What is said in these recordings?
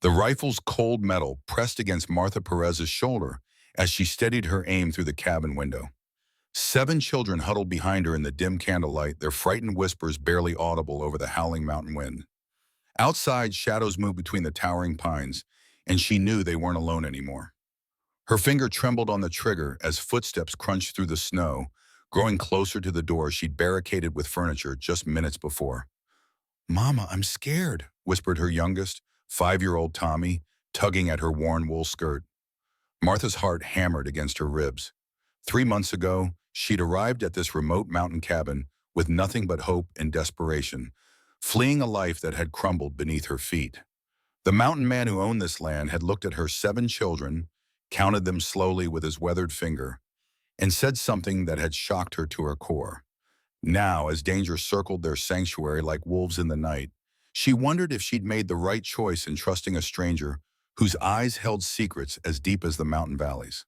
The rifle's cold metal pressed against Martha Perez's shoulder as she steadied her aim through the cabin window. 7 children huddled behind her in the dim candlelight, their frightened whispers barely audible over the howling mountain wind. Outside, shadows moved between the towering pines, and she knew they weren't alone anymore. Her finger trembled on the trigger as footsteps crunched through the snow, growing closer to the door she'd barricaded with furniture just minutes before. "Mama, I'm scared," whispered her youngest, 5-year-old Tommy, tugging at her worn wool skirt. Martha's heart hammered against her ribs. 3 months ago, she'd arrived at this remote mountain cabin with nothing but hope and desperation, fleeing a life that had crumbled beneath her feet. The mountain man who owned this land had looked at her 7 children, counted them slowly with his weathered finger, and said something that had shocked her to her core. Now, as danger circled their sanctuary like wolves in the night, she wondered if she'd made the right choice in trusting a stranger whose eyes held secrets as deep as the mountain valleys.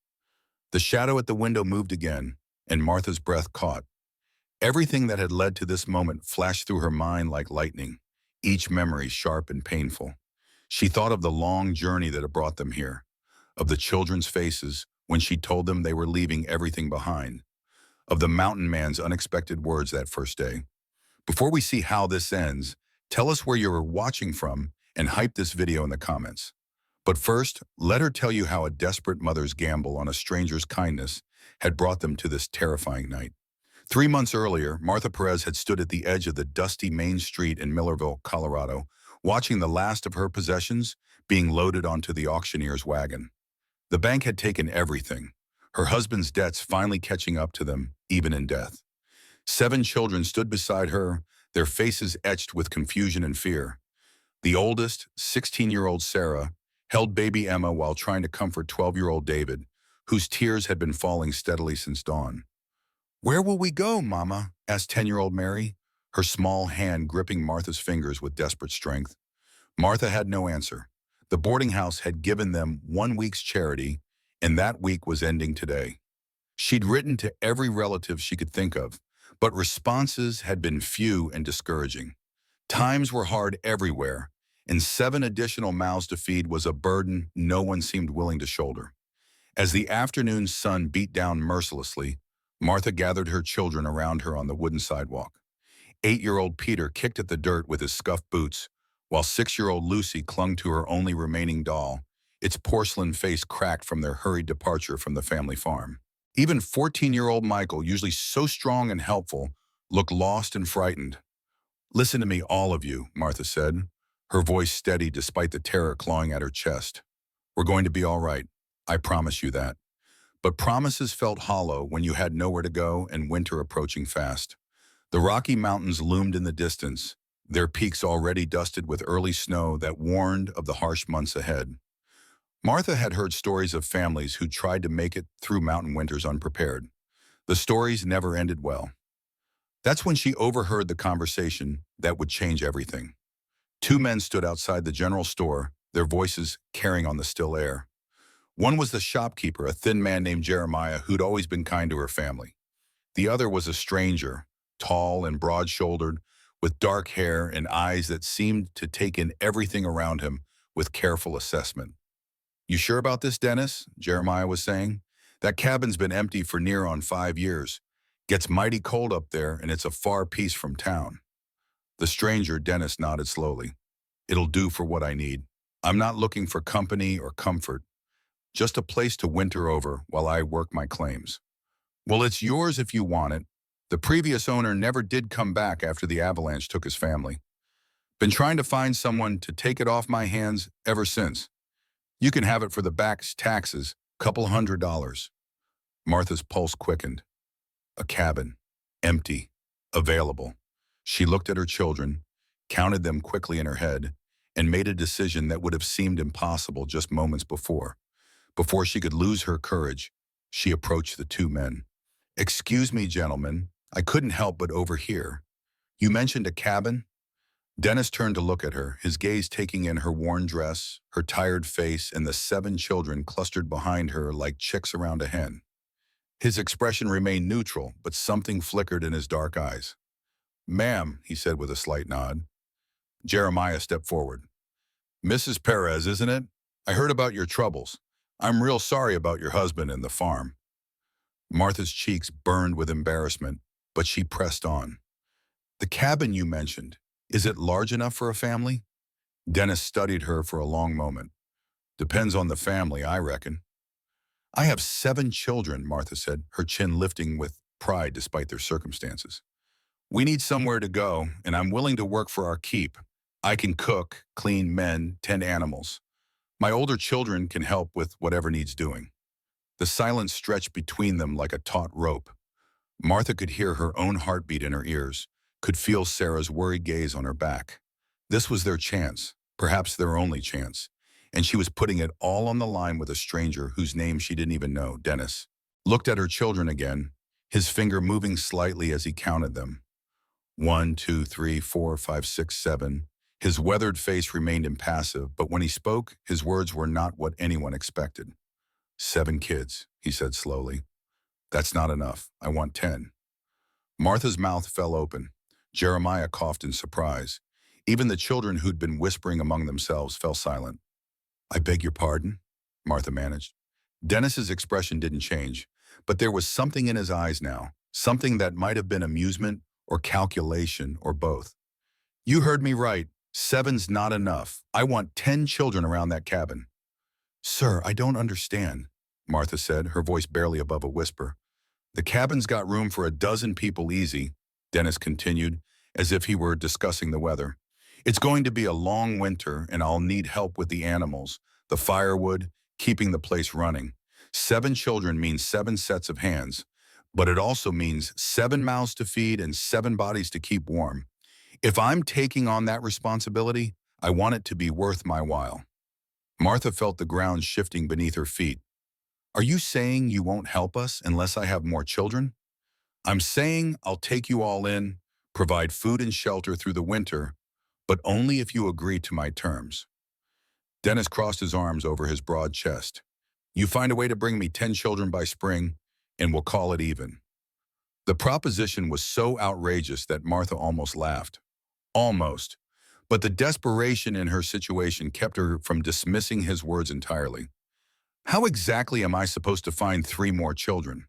The shadow at the window moved again, and Martha's breath caught. Everything that had led to this moment flashed through her mind like lightning, each memory sharp and painful. She thought of the long journey that had brought them here, of the children's faces when she told them they were leaving everything behind, of the mountain man's unexpected words that first day. Before we see how this ends, tell us where you're watching from and hype this video in the comments. But first, let her tell you how a desperate mother's gamble on a stranger's kindness had brought them to this terrifying night. 3 months earlier, Martha Perez had stood at the edge of the dusty main street in Millerville, Colorado, watching the last of her possessions being loaded onto the auctioneer's wagon. The bank had taken everything, her husband's debts finally catching up to them, even in death. 7 children stood beside her, their faces etched with confusion and fear. The oldest, 16-year-old Sarah, held baby Emma while trying to comfort 12-year-old David, whose tears had been falling steadily since dawn. "Where will we go, Mama?" asked 10-year-old Mary, her small hand gripping Martha's fingers with desperate strength. Martha had no answer. The boarding house had given them 1 week's charity, and that week was ending today. She'd written to every relative she could think of, but responses had been few and discouraging. Times were hard everywhere, and 7 additional mouths to feed was a burden no one seemed willing to shoulder. As the afternoon sun beat down mercilessly, Martha gathered her children around her on the wooden sidewalk. 8-year-old Peter kicked at the dirt with his scuffed boots, while 6-year-old Lucy clung to her only remaining doll, its porcelain face cracked from their hurried departure from the family farm. Even 14-year-old Michael, usually so strong and helpful, looked lost and frightened. "Listen to me, all of you," Martha said, her voice steady despite the terror clawing at her chest. "We're going to be all right. I promise you that." But promises felt hollow when you had nowhere to go and winter approaching fast. The Rocky Mountains loomed in the distance, their peaks already dusted with early snow that warned of the harsh months ahead. Martha had heard stories of families who tried to make it through mountain winters unprepared. The stories never ended well. That's when she overheard the conversation that would change everything. 2 men stood outside the general store, their voices carrying on the still air. One was the shopkeeper, a thin man named Jeremiah who'd always been kind to her family. The other was a stranger, tall and broad-shouldered, with dark hair and eyes that seemed to take in everything around him with careful assessment. "You sure about this, Dennis?" Jeremiah was saying. "That cabin's been empty for near on 5 years. Gets mighty cold up there, and it's a far piece from town." The stranger, Dennis, nodded slowly. "It'll do for what I need. I'm not looking for company or comfort, just a place to winter over while I work my claims." "Well, it's yours if you want it. The previous owner never did come back after the avalanche took his family. Been trying to find someone to take it off my hands ever since. You can have it for the back's taxes, couple $100. Martha's pulse quickened. A cabin, empty, available. She looked at her children, counted them quickly in her head, and made a decision that would have seemed impossible just moments before. Before she could lose her courage, she approached the 2 men. "Excuse me, gentlemen, I couldn't help but overhear. You mentioned a cabin?" Dennis turned to look at her, his gaze taking in her worn dress, her tired face, and the 7 children clustered behind her like chicks around a hen. His expression remained neutral, but something flickered in his dark eyes. "Ma'am," he said with a slight nod. Jeremiah stepped forward. Mrs. Perez, isn't it? I heard about your troubles. I'm real sorry about your husband and the farm. Martha's cheeks burned with embarrassment, but she pressed on. The cabin you mentioned, is it large enough for a family? Dennis studied her for a long moment. Depends on the family, I reckon. I have 7 children, Martha said, her chin lifting with pride despite their circumstances. We need somewhere to go, and I'm willing to work for our keep. I can cook, clean men, tend animals. My older children can help with whatever needs doing. The silence stretched between them like a taut rope. Martha could hear her own heartbeat in her ears, could feel Sarah's worried gaze on her back. This was their chance, perhaps their only chance, and she was putting it all on the line with a stranger whose name she didn't even know, Dennis. Looked at her children again, his finger moving slightly as he counted them. 1, 2, 3, 4, 5, 6, 7. His weathered face remained impassive, but when he spoke, his words were not what anyone expected. 7 kids, he said slowly. That's not enough. I want 10. Martha's mouth fell open. Jeremiah coughed in surprise. Even the children who'd been whispering among themselves fell silent. I beg your pardon, Martha managed. Dennis's expression didn't change, but there was something in his eyes now, something that might have been amusement or calculation or both. You heard me right. 7's not enough. I want 10 children around that cabin. Sir, I don't understand, Martha said, her voice barely above a whisper. The cabin's got room for a dozen people easy, Dennis continued, as if he were discussing the weather. It's going to be a long winter, and I'll need help with the animals, the firewood, keeping the place running. 7 children means 7 sets of hands, but it also means 7 mouths to feed and 7 bodies to keep warm. If I'm taking on that responsibility, I want it to be worth my while. Martha felt the ground shifting beneath her feet. Are you saying you won't help us unless I have more children? I'm saying I'll take you all in, provide food and shelter through the winter, but only if you agree to my terms. Dennis crossed his arms over his broad chest. You find a way to bring me 10 children by spring, and we'll call it even. The proposition was so outrageous that Martha almost laughed. Almost. But the desperation in her situation kept her from dismissing his words entirely. How exactly am I supposed to find 3 more children?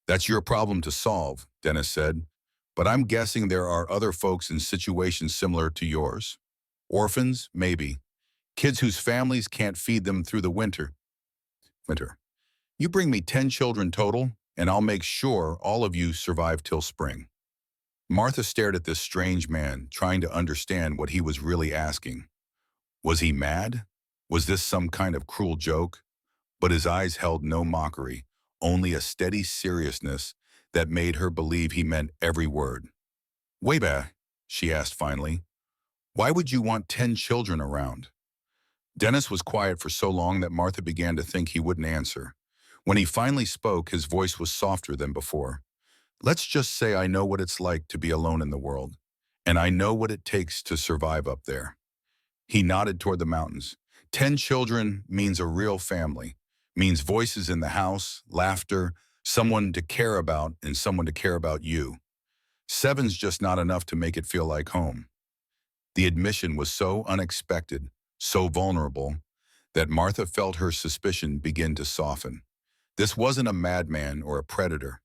That's your problem to solve, Dennis said, but I'm guessing there are other folks in situations similar to yours. Orphans, maybe. Kids whose families can't feed them through the winter. You bring me 10 children total, and I'll make sure all of you survive till spring. Martha stared at this strange man, trying to understand what he was really asking. Was he mad? Was this some kind of cruel joke? But his eyes held no mockery, only a steady seriousness that made her believe he meant every word. Weba, she asked finally, why would you want 10 children around? Dennis was quiet for so long that Martha began to think he wouldn't answer. When he finally spoke, his voice was softer than before. Let's just say I know what it's like to be alone in the world, and I know what it takes to survive up there. He nodded toward the mountains. 10 children means a real family, means voices in the house, laughter, someone to care about, and someone to care about you. 7's just not enough to make it feel like home. The admission was so unexpected, so vulnerable, that Martha felt her suspicion begin to soften. This wasn't a madman or a predator.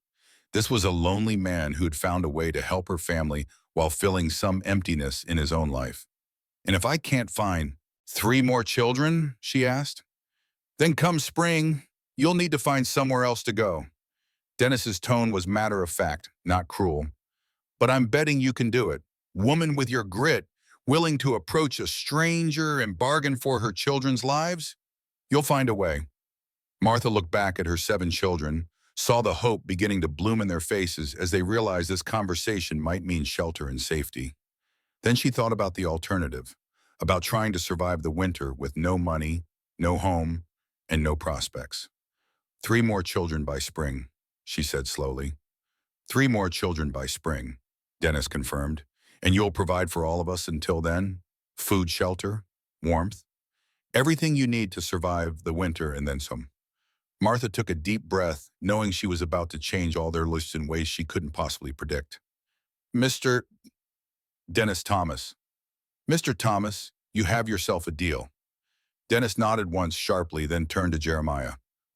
This was a lonely man who'd found a way to help her family while filling some emptiness in his own life. And if I can't find 3 more children, she asked, then come spring, you'll need to find somewhere else to go. Dennis's tone was matter of fact, not cruel. But I'm betting you can do it. Woman with your grit, willing to approach a stranger and bargain for her children's lives? You'll find a way. Martha looked back at her 7 children, saw the hope beginning to bloom in their faces as they realized this conversation might mean shelter and safety. Then she thought about the alternative, about trying to survive the winter with no money, no home, and no prospects. 3 more children by spring, she said slowly. 3 more children by spring, Dennis confirmed. And you'll provide for all of us until then? Food, shelter, warmth, everything you need to survive the winter and then some. Martha took a deep breath, knowing she was about to change all their lists in ways she couldn't possibly predict. Mr. Dennis Thomas. Mr. Thomas, you have yourself a deal. Dennis nodded once sharply, then turned to Jeremiah.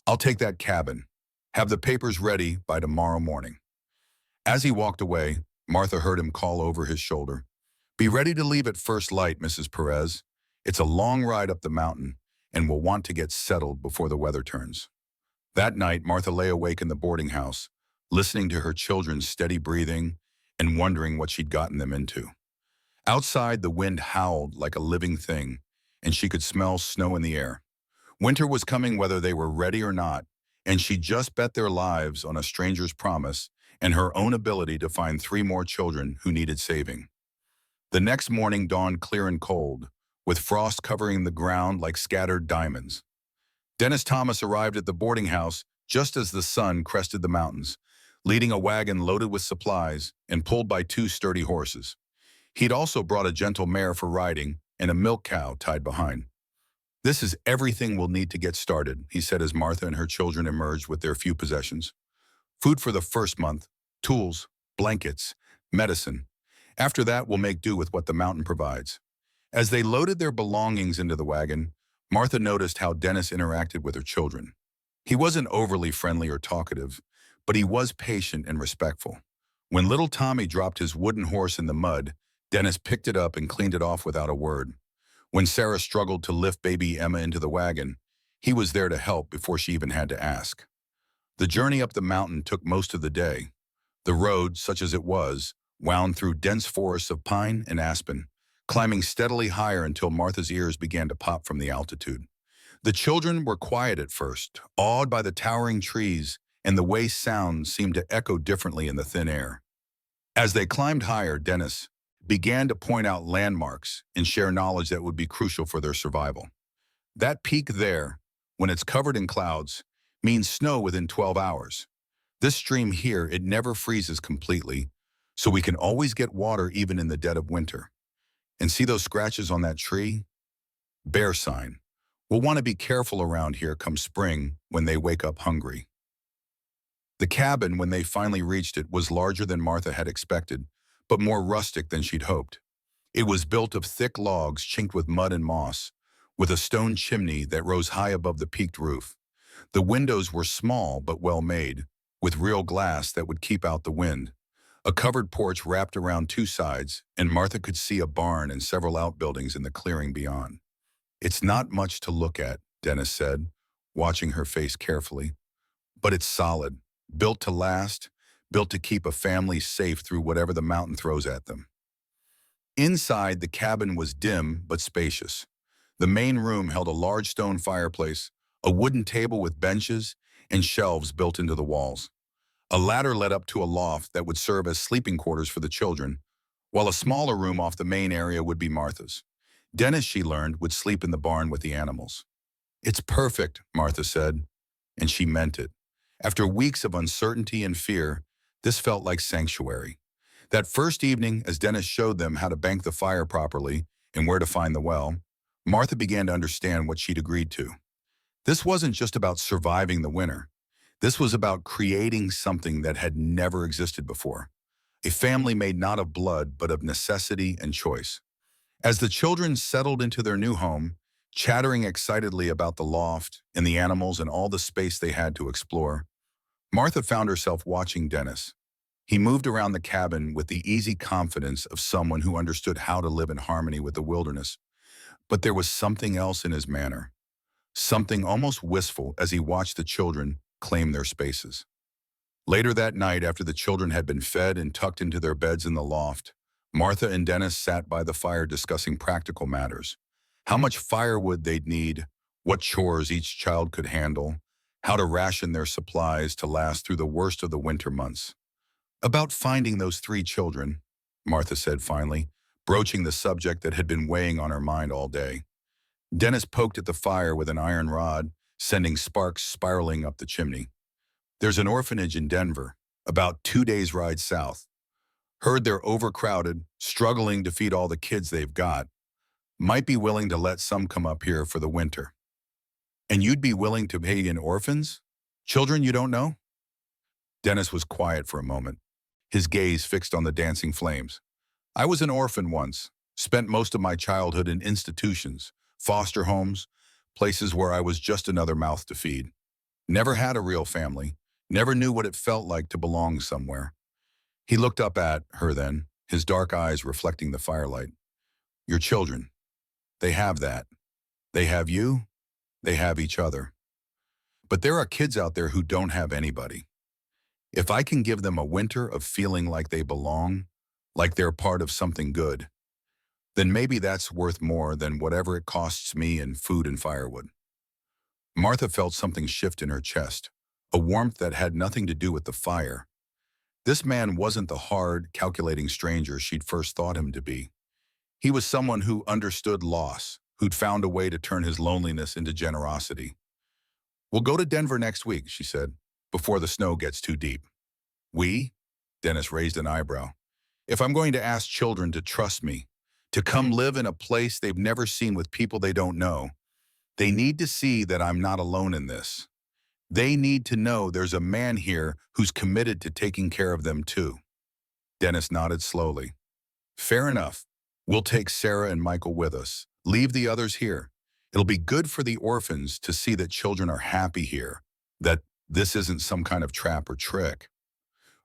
I'll take that cabin. Have the papers ready by tomorrow morning. As he walked away, Martha heard him call over his shoulder. Be ready to leave at first light, Mrs. Perez. It's a long ride up the mountain, and we'll want to get settled before the weather turns. That night, Martha lay awake in the boarding house, listening to her children's steady breathing and wondering what she'd gotten them into. Outside, the wind howled like a living thing, and she could smell snow in the air. Winter was coming whether they were ready or not, and she just bet their lives on a stranger's promise and her own ability to find 3 more children who needed saving. The next morning dawned clear and cold, with frost covering the ground like scattered diamonds. Dennis Thomas arrived at the boarding house just as the sun crested the mountains, leading a wagon loaded with supplies and pulled by 2 sturdy horses. He'd also brought a gentle mare for riding and a milk cow tied behind. This is everything we'll need to get started, he said as Martha and her children emerged with their few possessions. Food for the first month, tools, blankets, medicine. After that, we'll make do with what the mountain provides. As they loaded their belongings into the wagon, Martha noticed how Dennis interacted with her children. He wasn't overly friendly or talkative, but he was patient and respectful. When little Tommy dropped his wooden horse in the mud, Dennis picked it up and cleaned it off without a word. When Sarah struggled to lift baby Emma into the wagon, he was there to help before she even had to ask. The journey up the mountain took most of the day. The road, such as it was, wound through dense forests of pine and aspen, climbing steadily higher until Martha's ears began to pop from the altitude. The children were quiet at first, awed by the towering trees, and the way sounds seemed to echo differently in the thin air. As they climbed higher, Dennis began to point out landmarks and share knowledge that would be crucial for their survival. That peak there, when it's covered in clouds, means snow within 12 hours. This stream here, it never freezes completely, so we can always get water even in the dead of winter. And see those scratches on that tree? Bear sign. We'll want to be careful around here come spring when they wake up hungry. The cabin, when they finally reached it, was larger than Martha had expected, but more rustic than she'd hoped. It was built of thick logs chinked with mud and moss, with a stone chimney that rose high above the peaked roof. The windows were small but well made, with real glass that would keep out the wind. A covered porch wrapped around 2 sides, and Martha could see a barn and several outbuildings in the clearing beyond. It's not much to look at, Dennis said, watching her face carefully. But it's solid, built to last, built to keep a family safe through whatever the mountain throws at them. Inside, the cabin was dim but spacious. The main room held a large stone fireplace, a wooden table with benches, and shelves built into the walls. A ladder led up to a loft that would serve as sleeping quarters for the children, while a smaller room off the main area would be Martha's. Dennis, she learned, would sleep in the barn with the animals. It's perfect, Martha said, and she meant it. After weeks of uncertainty and fear, this felt like sanctuary. That first evening, as Dennis showed them how to bank the fire properly and where to find the well, Martha began to understand what she'd agreed to. This wasn't just about surviving the winter. This was about creating something that had never existed before. A family made not of blood, but of necessity and choice. As the children settled into their new home, chattering excitedly about the loft and the animals and all the space they had to explore, Martha found herself watching Dennis. He moved around the cabin with the easy confidence of someone who understood how to live in harmony with the wilderness. But there was something else in his manner, something almost wistful as he watched the children claim their spaces. Later that night, after the children had been fed and tucked into their beds in the loft, Martha and Dennis sat by the fire discussing practical matters. How much firewood they'd need, what chores each child could handle, how to ration their supplies to last through the worst of the winter months. About finding those 3 children, Martha said finally, broaching the subject that had been weighing on her mind all day. Dennis poked at the fire with an iron rod, sending sparks spiraling up the chimney. There's an orphanage in Denver, about 2 days' ride south. Heard they're overcrowded, struggling to feed all the kids they've got. Might be willing to let some come up here for the winter. And you'd be willing to pay in orphans? Children you don't know? Dennis was quiet for a moment, his gaze fixed on the dancing flames. I was an orphan once, spent most of my childhood in institutions, foster homes, places where I was just another mouth to feed. Never had a real family, never knew what it felt like to belong somewhere. He looked up at her then, his dark eyes reflecting the firelight. Your children, they have that. They have you, they have each other. But there are kids out there who don't have anybody. If I can give them a winter of feeling like they belong, like they're part of something good, then maybe that's worth more than whatever it costs me in food and firewood. Martha felt something shift in her chest, a warmth that had nothing to do with the fire. This man wasn't the hard, calculating stranger she'd first thought him to be. He was someone who understood loss, who'd found a way to turn his loneliness into generosity. We'll go to Denver next week, she said, before the snow gets too deep. We? Dennis raised an eyebrow. If I'm going to ask children to trust me, to come live in a place they've never seen with people they don't know, they need to see that I'm not alone in this. They need to know there's a man here who's committed to taking care of them too. Dennis nodded slowly. Fair enough. We'll take Sarah and Michael with us. Leave the others here. It'll be good for the orphans to see that children are happy here, that this isn't some kind of trap or trick.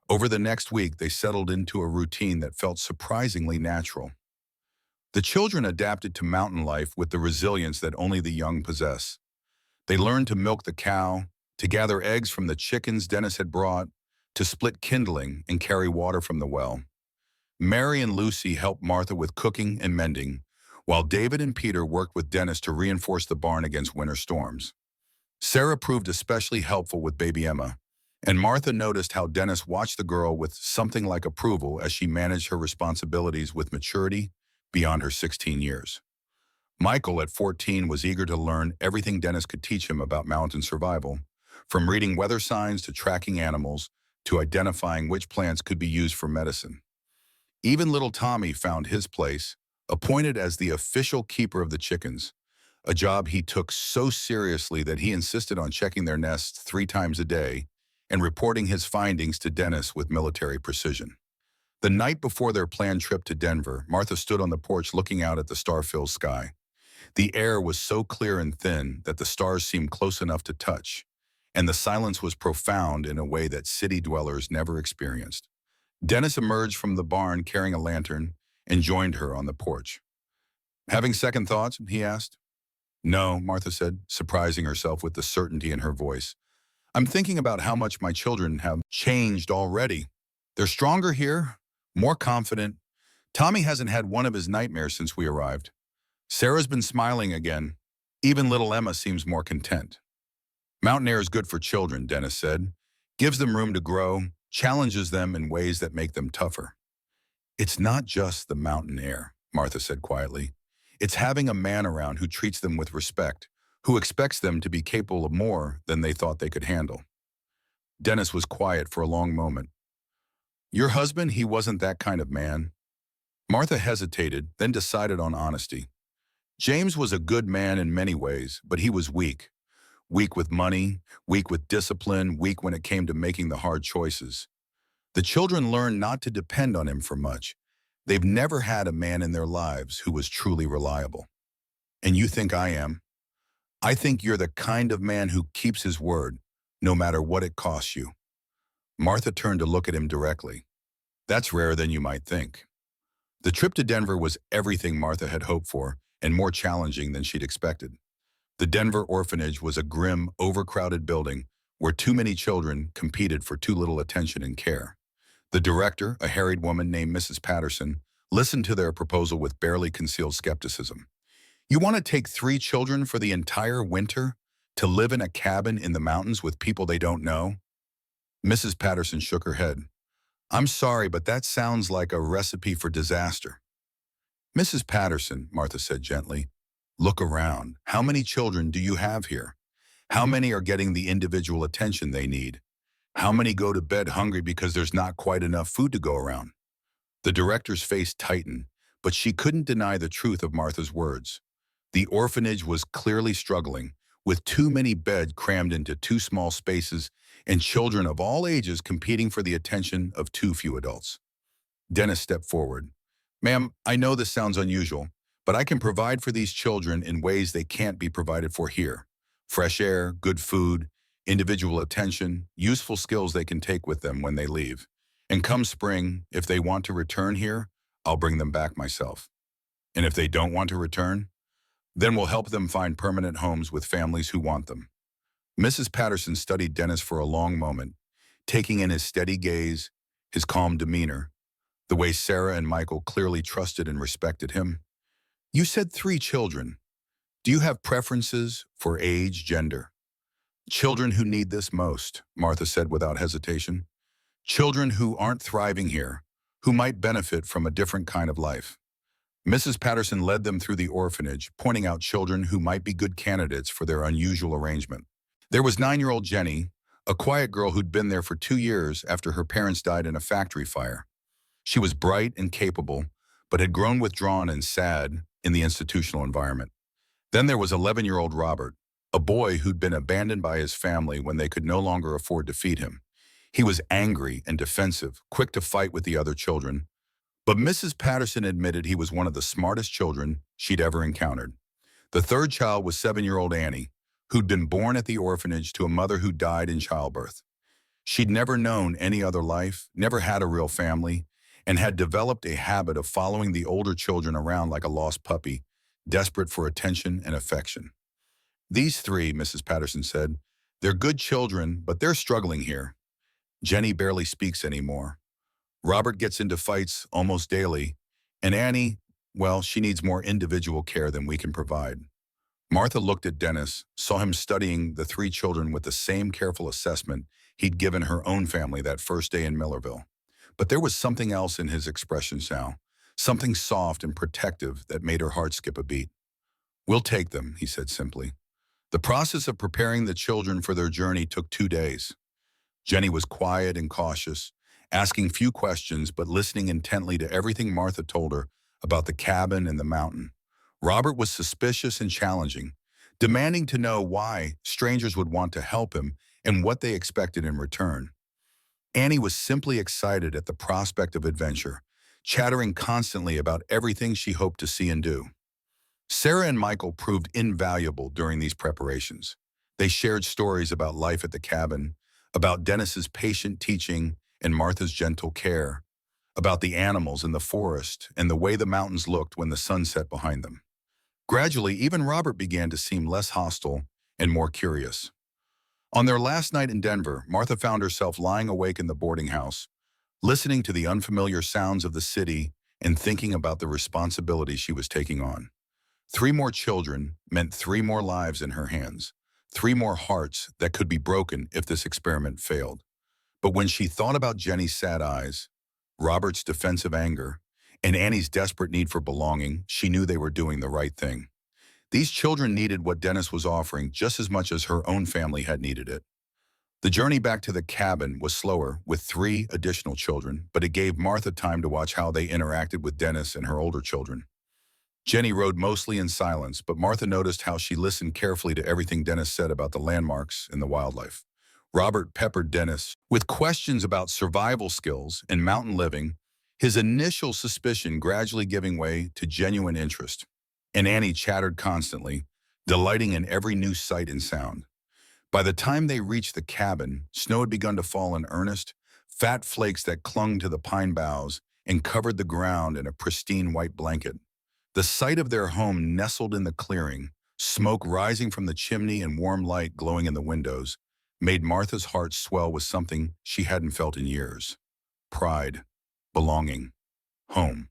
Over the next week, they settled into a routine that felt surprisingly natural. The children adapted to mountain life with the resilience that only the young possess. They learned to milk the cow, to gather eggs from the chickens Dennis had brought, to split kindling and carry water from the well. Mary and Lucy helped Martha with cooking and mending, while David and Peter worked with Dennis to reinforce the barn against winter storms. Sarah proved especially helpful with baby Emma, and Martha noticed how Dennis watched the girl with something like approval as she managed her responsibilities with maturity beyond her 16 years. Michael, at 14, was eager to learn everything Dennis could teach him about mountain survival, from reading weather signs to tracking animals to identifying which plants could be used for medicine. Even little Tommy found his place, appointed as the official keeper of the chickens, a job he took so seriously that he insisted on checking their nests 3 times a day and reporting his findings to Dennis with military precision. The night before their planned trip to Denver, Martha stood on the porch looking out at the star-filled sky. The air was so clear and thin that the stars seemed close enough to touch, and the silence was profound in a way that city dwellers never experienced. Dennis emerged from the barn carrying a lantern and joined her on the porch. Having second thoughts? He asked. No, Martha said, surprising herself with the certainty in her voice. I'm thinking about how much my children have changed already. They're stronger here, more confident. Tommy hasn't had one of his nightmares since we arrived. Sarah's been smiling again. Even little Emma seems more content. Mountain air is good for children, Dennis said. Gives them room to grow, challenges them in ways that make them tougher. It's not just the mountain air, Martha said quietly. It's having a man around who treats them with respect, who expects them to be capable of more than they thought they could handle. Dennis was quiet for a long moment. Your husband, he wasn't that kind of man. Martha hesitated, then decided on honesty. James was a good man in many ways, but he was weak. Weak with money, weak with discipline, weak when it came to making the hard choices. The children learned not to depend on him for much. They've never had a man in their lives who was truly reliable. And you think I am? I think you're the kind of man who keeps his word, no matter what it costs you. Martha turned to look at him directly. That's rarer than you might think. The trip to Denver was everything Martha had hoped for and more challenging than she'd expected. The Denver orphanage was a grim, overcrowded building where too many children competed for too little attention and care. The director, a harried woman named Mrs. Patterson, listened to their proposal with barely concealed skepticism. You want to take 3 children for the entire winter to live in a cabin in the mountains with people they don't know? Mrs. Patterson shook her head. I'm sorry, but that sounds like a recipe for disaster. Mrs. Patterson, Martha said gently, look around. How many children do you have here? How many are getting the individual attention they need? How many go to bed hungry because there's not quite enough food to go around? The director's face tightened, but she couldn't deny the truth of Martha's words. The orphanage was clearly struggling, with too many beds crammed into too small spaces and children of all ages competing for the attention of too few adults. Dennis stepped forward. Ma'am, I know this sounds unusual, but I can provide for these children in ways they can't be provided for here. Fresh air, good food, individual attention, useful skills they can take with them when they leave. And come spring, if they want to return here, I'll bring them back myself. And if they don't want to return, then we'll help them find permanent homes with families who want them. Mrs. Patterson studied Dennis for a long moment, taking in his steady gaze, his calm demeanor, the way Sarah and Michael clearly trusted and respected him. You said 3 children. Do you have preferences for age, gender? Children who need this most, Martha said without hesitation. Children who aren't thriving here, who might benefit from a different kind of life. Mrs. Patterson led them through the orphanage, pointing out children who might be good candidates for their unusual arrangement. There was 9-year-old Jenny, a quiet girl who'd been there for 2 years after her parents died in a factory fire. She was bright and capable, but had grown withdrawn and sad in the institutional environment. Then there was 11-year-old Robert, a boy who'd been abandoned by his family when they could no longer afford to feed him. He was angry and defensive, quick to fight with the other children, but Mrs. Patterson admitted he was one of the smartest children she'd ever encountered. The third child was 7-year-old Annie, who'd been born at the orphanage to a mother who died in childbirth. She'd never known any other life, never had a real family, and had developed a habit of following the older children around like a lost puppy, desperate for attention and affection. These 3, Mrs. Patterson said, they're good children, but they're struggling here. Jenny barely speaks anymore. Robert gets into fights almost daily, and Annie, well, she needs more individual care than we can provide. Martha looked at Dennis, saw him studying the 3 children with the same careful assessment he'd given her own family that first day in Millerville. But there was something else in his expressions now, something soft and protective that made her heart skip a beat. We'll take them, he said simply. The process of preparing the children for their journey took 2 days. Jenny was quiet and cautious, asking few questions but listening intently to everything Martha told her about the cabin and the mountain. Robert was suspicious and challenging, demanding to know why strangers would want to help him and what they expected in return. Annie was simply excited at the prospect of adventure, chattering constantly about everything she hoped to see and do. Sarah and Michael proved invaluable during these preparations. They shared stories about life at the cabin, about Dennis's patient teaching and Martha's gentle care, about the animals in the forest and the way the mountains looked when the sun set behind them. Gradually, even Robert began to seem less hostile and more curious. On their last night in Denver, Martha found herself lying awake in the boarding house, listening to the unfamiliar sounds of the city and thinking about the responsibility she was taking on. 3 more children meant 3 more lives in her hands, 3 more hearts that could be broken if this experiment failed. But when she thought about Jenny's sad eyes, Robert's defensive anger, and Annie's desperate need for belonging, she knew they were doing the right thing. These children needed what Dennis was offering just as much as her own family had needed it. The journey back to the cabin was slower with 3 additional children, but it gave Martha time to watch how they interacted with Dennis and her older children. Jenny rode mostly in silence, but Martha noticed how she listened carefully to everything Dennis said about the landmarks and the wildlife. Robert peppered Dennis with questions about survival skills and mountain living, his initial suspicion gradually giving way to genuine interest. And Annie chattered constantly, delighting in every new sight and sound. By the time they reached the cabin, snow had begun to fall in earnest, fat flakes that clung to the pine boughs and covered the ground in a pristine white blanket. The sight of their home nestled in the clearing, smoke rising from the chimney and warm light glowing in the windows, made Martha's heart swell with something she hadn't felt in years. Pride, belonging, home.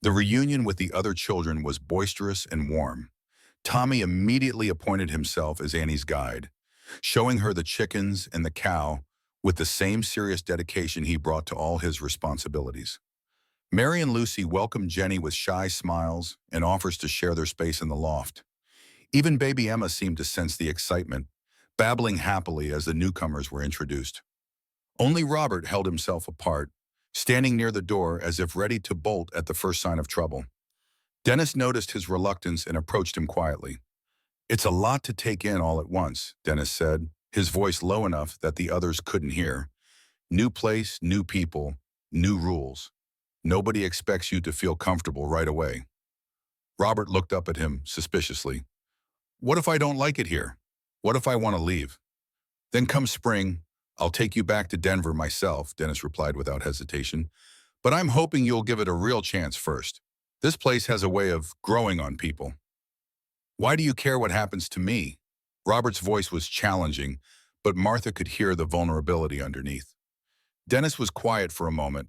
The reunion with the other children was boisterous and warm. Tommy immediately appointed himself as Annie's guide, showing her the chickens and the cow with the same serious dedication he brought to all his responsibilities. Mary and Lucy welcomed Jenny with shy smiles and offers to share their space in the loft. Even baby Emma seemed to sense the excitement, babbling happily as the newcomers were introduced. Only Robert held himself apart, standing near the door as if ready to bolt at the first sign of trouble. Dennis noticed his reluctance and approached him quietly. "It's a lot to take in all at once," Dennis said, his voice low enough that the others couldn't hear. "New place, new people, new rules. Nobody expects you to feel comfortable right away." Robert looked up at him suspiciously. What if I don't like it here? What if I want to leave? Then come spring, I'll take you back to Denver myself, Dennis replied without hesitation. But I'm hoping you'll give it a real chance first. This place has a way of growing on people. Why do you care what happens to me? Robert's voice was challenging, but Martha could hear the vulnerability underneath. Dennis was quiet for a moment,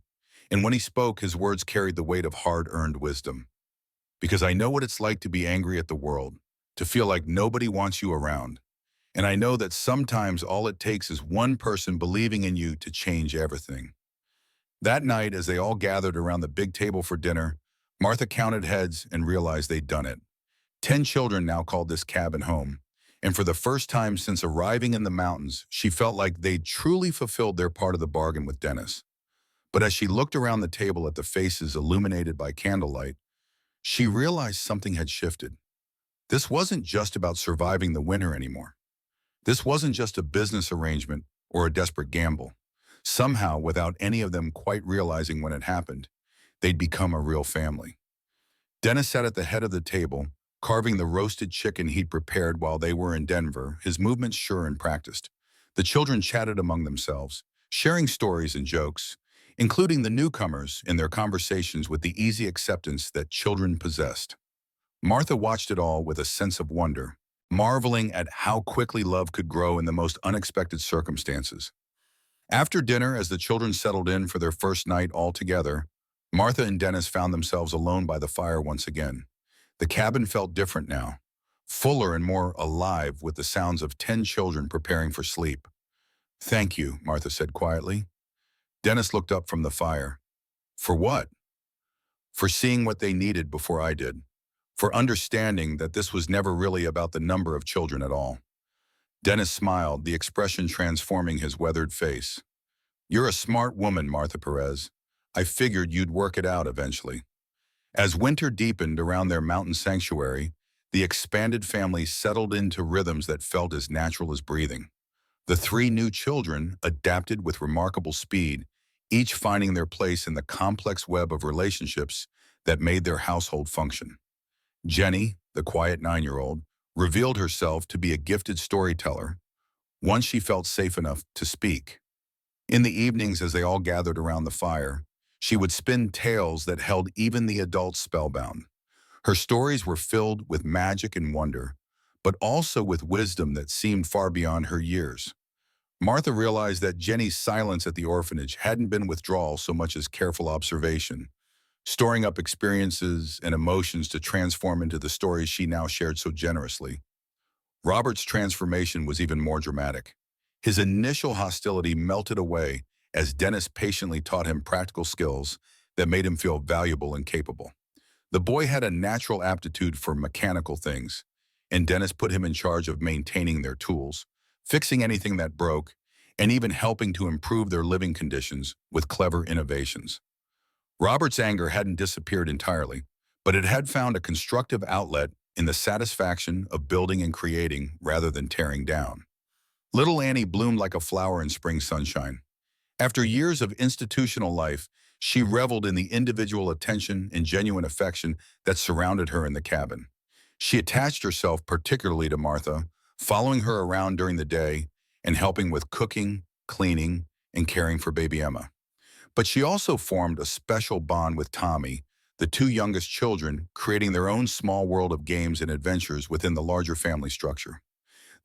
and when he spoke, his words carried the weight of hard-earned wisdom. Because I know what it's like to be angry at the world, to feel like nobody wants you around. And I know that sometimes all it takes is one person believing in you to change everything. That night, as they all gathered around the big table for dinner, Martha counted heads and realized they'd done it. 10 children now called this cabin home, and for the first time since arriving in the mountains, she felt like they'd truly fulfilled their part of the bargain with Dennis. But as she looked around the table at the faces illuminated by candlelight, she realized something had shifted. This wasn't just about surviving the winter anymore. This wasn't just a business arrangement or a desperate gamble. Somehow, without any of them quite realizing when it happened, they'd become a real family. Dennis sat at the head of the table, carving the roasted chicken he'd prepared while they were in Denver, his movements sure and practiced. The children chatted among themselves, sharing stories and jokes, including the newcomers in their conversations with the easy acceptance that children possessed. Martha watched it all with a sense of wonder, marveling at how quickly love could grow in the most unexpected circumstances. After dinner, as the children settled in for their first night all together, Martha and Dennis found themselves alone by the fire once again. The cabin felt different now, fuller and more alive with the sounds of 10 children preparing for sleep. Thank you, Martha said quietly. Dennis looked up from the fire. For what? For seeing what they needed before I did. For understanding that this was never really about the number of children at all. Dennis smiled, the expression transforming his weathered face. You're a smart woman, Martha Perez. I figured you'd work it out eventually. As winter deepened around their mountain sanctuary, the expanded family settled into rhythms that felt as natural as breathing. The 3 new children adapted with remarkable speed, each finding their place in the complex web of relationships that made their household function. Jenny, the quiet 9-year-old, revealed herself to be a gifted storyteller, once she felt safe enough to speak. In the evenings as they all gathered around the fire, she would spin tales that held even the adults spellbound. Her stories were filled with magic and wonder, but also with wisdom that seemed far beyond her years. Martha realized that Jenny's silence at the orphanage hadn't been withdrawal so much as careful observation, storing up experiences and emotions to transform into the stories she now shared so generously. Robert's transformation was even more dramatic. His initial hostility melted away as Dennis patiently taught him practical skills that made him feel valuable and capable. The boy had a natural aptitude for mechanical things, and Dennis put him in charge of maintaining their tools, fixing anything that broke, and even helping to improve their living conditions with clever innovations. Robert's anger hadn't disappeared entirely, but it had found a constructive outlet in the satisfaction of building and creating rather than tearing down. Little Annie bloomed like a flower in spring sunshine. After years of institutional life, she reveled in the individual attention and genuine affection that surrounded her in the cabin. She attached herself particularly to Martha, following her around during the day and helping with cooking, cleaning, and caring for baby Emma. But she also formed a special bond with Tommy, the 2 youngest children, creating their own small world of games and adventures within the larger family structure.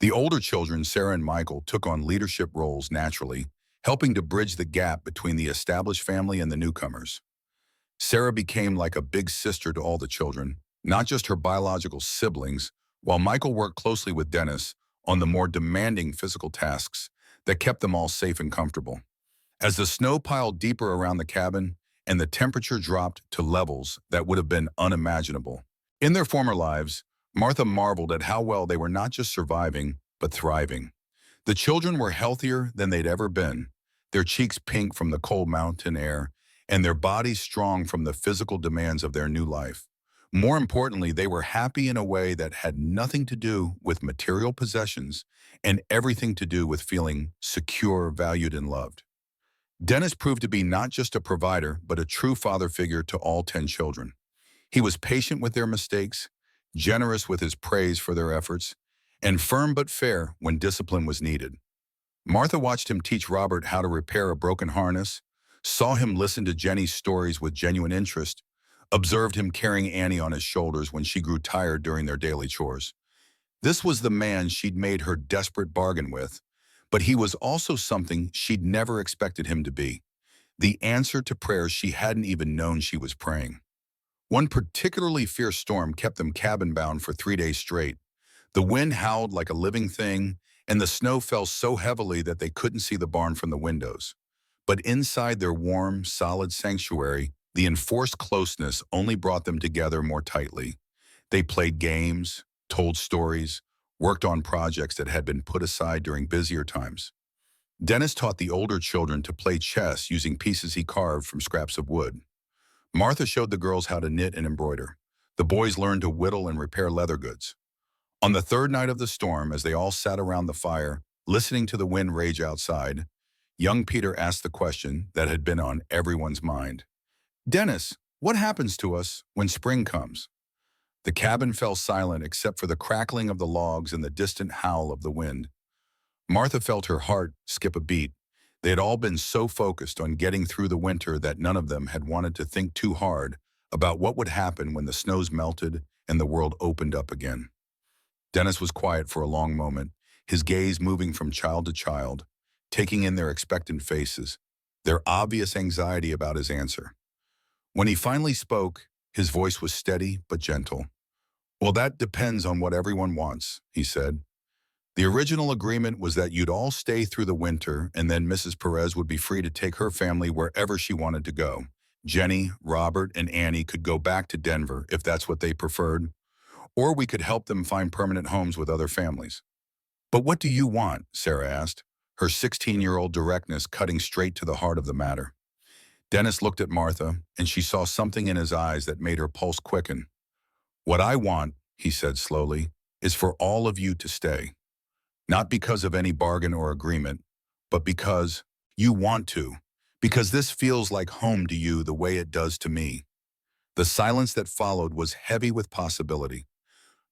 The older children, Sarah and Michael, took on leadership roles naturally, helping to bridge the gap between the established family and the newcomers. Sarah became like a big sister to all the children, not just her biological siblings, while Michael worked closely with Dennis on the more demanding physical tasks that kept them all safe and comfortable. As the snow piled deeper around the cabin and the temperature dropped to levels that would have been unimaginable. In their former lives, Martha marveled at how well they were not just surviving, but thriving. The children were healthier than they'd ever been, their cheeks pink from the cold mountain air, and their bodies strong from the physical demands of their new life. More importantly, they were happy in a way that had nothing to do with material possessions and everything to do with feeling secure, valued, and loved. Dennis proved to be not just a provider, but a true father figure to all 10 children. He was patient with their mistakes, generous with his praise for their efforts, and firm but fair when discipline was needed. Martha watched him teach Robert how to repair a broken harness, saw him listen to Jenny's stories with genuine interest, observed him carrying Annie on his shoulders when she grew tired during their daily chores. This was the man she'd made her desperate bargain with, but he was also something she'd never expected him to be, the answer to prayers she hadn't even known she was praying. One particularly fierce storm kept them cabin-bound for 3 days straight. The wind howled like a living thing, and the snow fell so heavily that they couldn't see the barn from the windows. But inside their warm, solid sanctuary, the enforced closeness only brought them together more tightly. They played games, told stories, worked on projects that had been put aside during busier times. Dennis taught the older children to play chess using pieces he carved from scraps of wood. Martha showed the girls how to knit and embroider. The boys learned to whittle and repair leather goods. On the third night of the storm, as they all sat around the fire, listening to the wind rage outside, young Peter asked the question that had been on everyone's mind. "Dennis, what happens to us when spring comes?" The cabin fell silent except for the crackling of the logs and the distant howl of the wind. Martha felt her heart skip a beat. They had all been so focused on getting through the winter that none of them had wanted to think too hard about what would happen when the snows melted and the world opened up again. Dennis was quiet for a long moment, his gaze moving from child to child, taking in their expectant faces, their obvious anxiety about his answer. When he finally spoke, his voice was steady but gentle. "Well, that depends on what everyone wants," he said. "The original agreement was that you'd all stay through the winter and then Mrs. Perez would be free to take her family wherever she wanted to go. Jenny, Robert, and Annie could go back to Denver if that's what they preferred, or we could help them find permanent homes with other families." "But what do you want?" Sarah asked, her 16-year-old directness cutting straight to the heart of the matter. Dennis looked at Martha, and she saw something in his eyes that made her pulse quicken. "What I want," he said slowly, "is for all of you to stay. Not because of any bargain or agreement, but because you want to, because this feels like home to you the way it does to me." The silence that followed was heavy with possibility.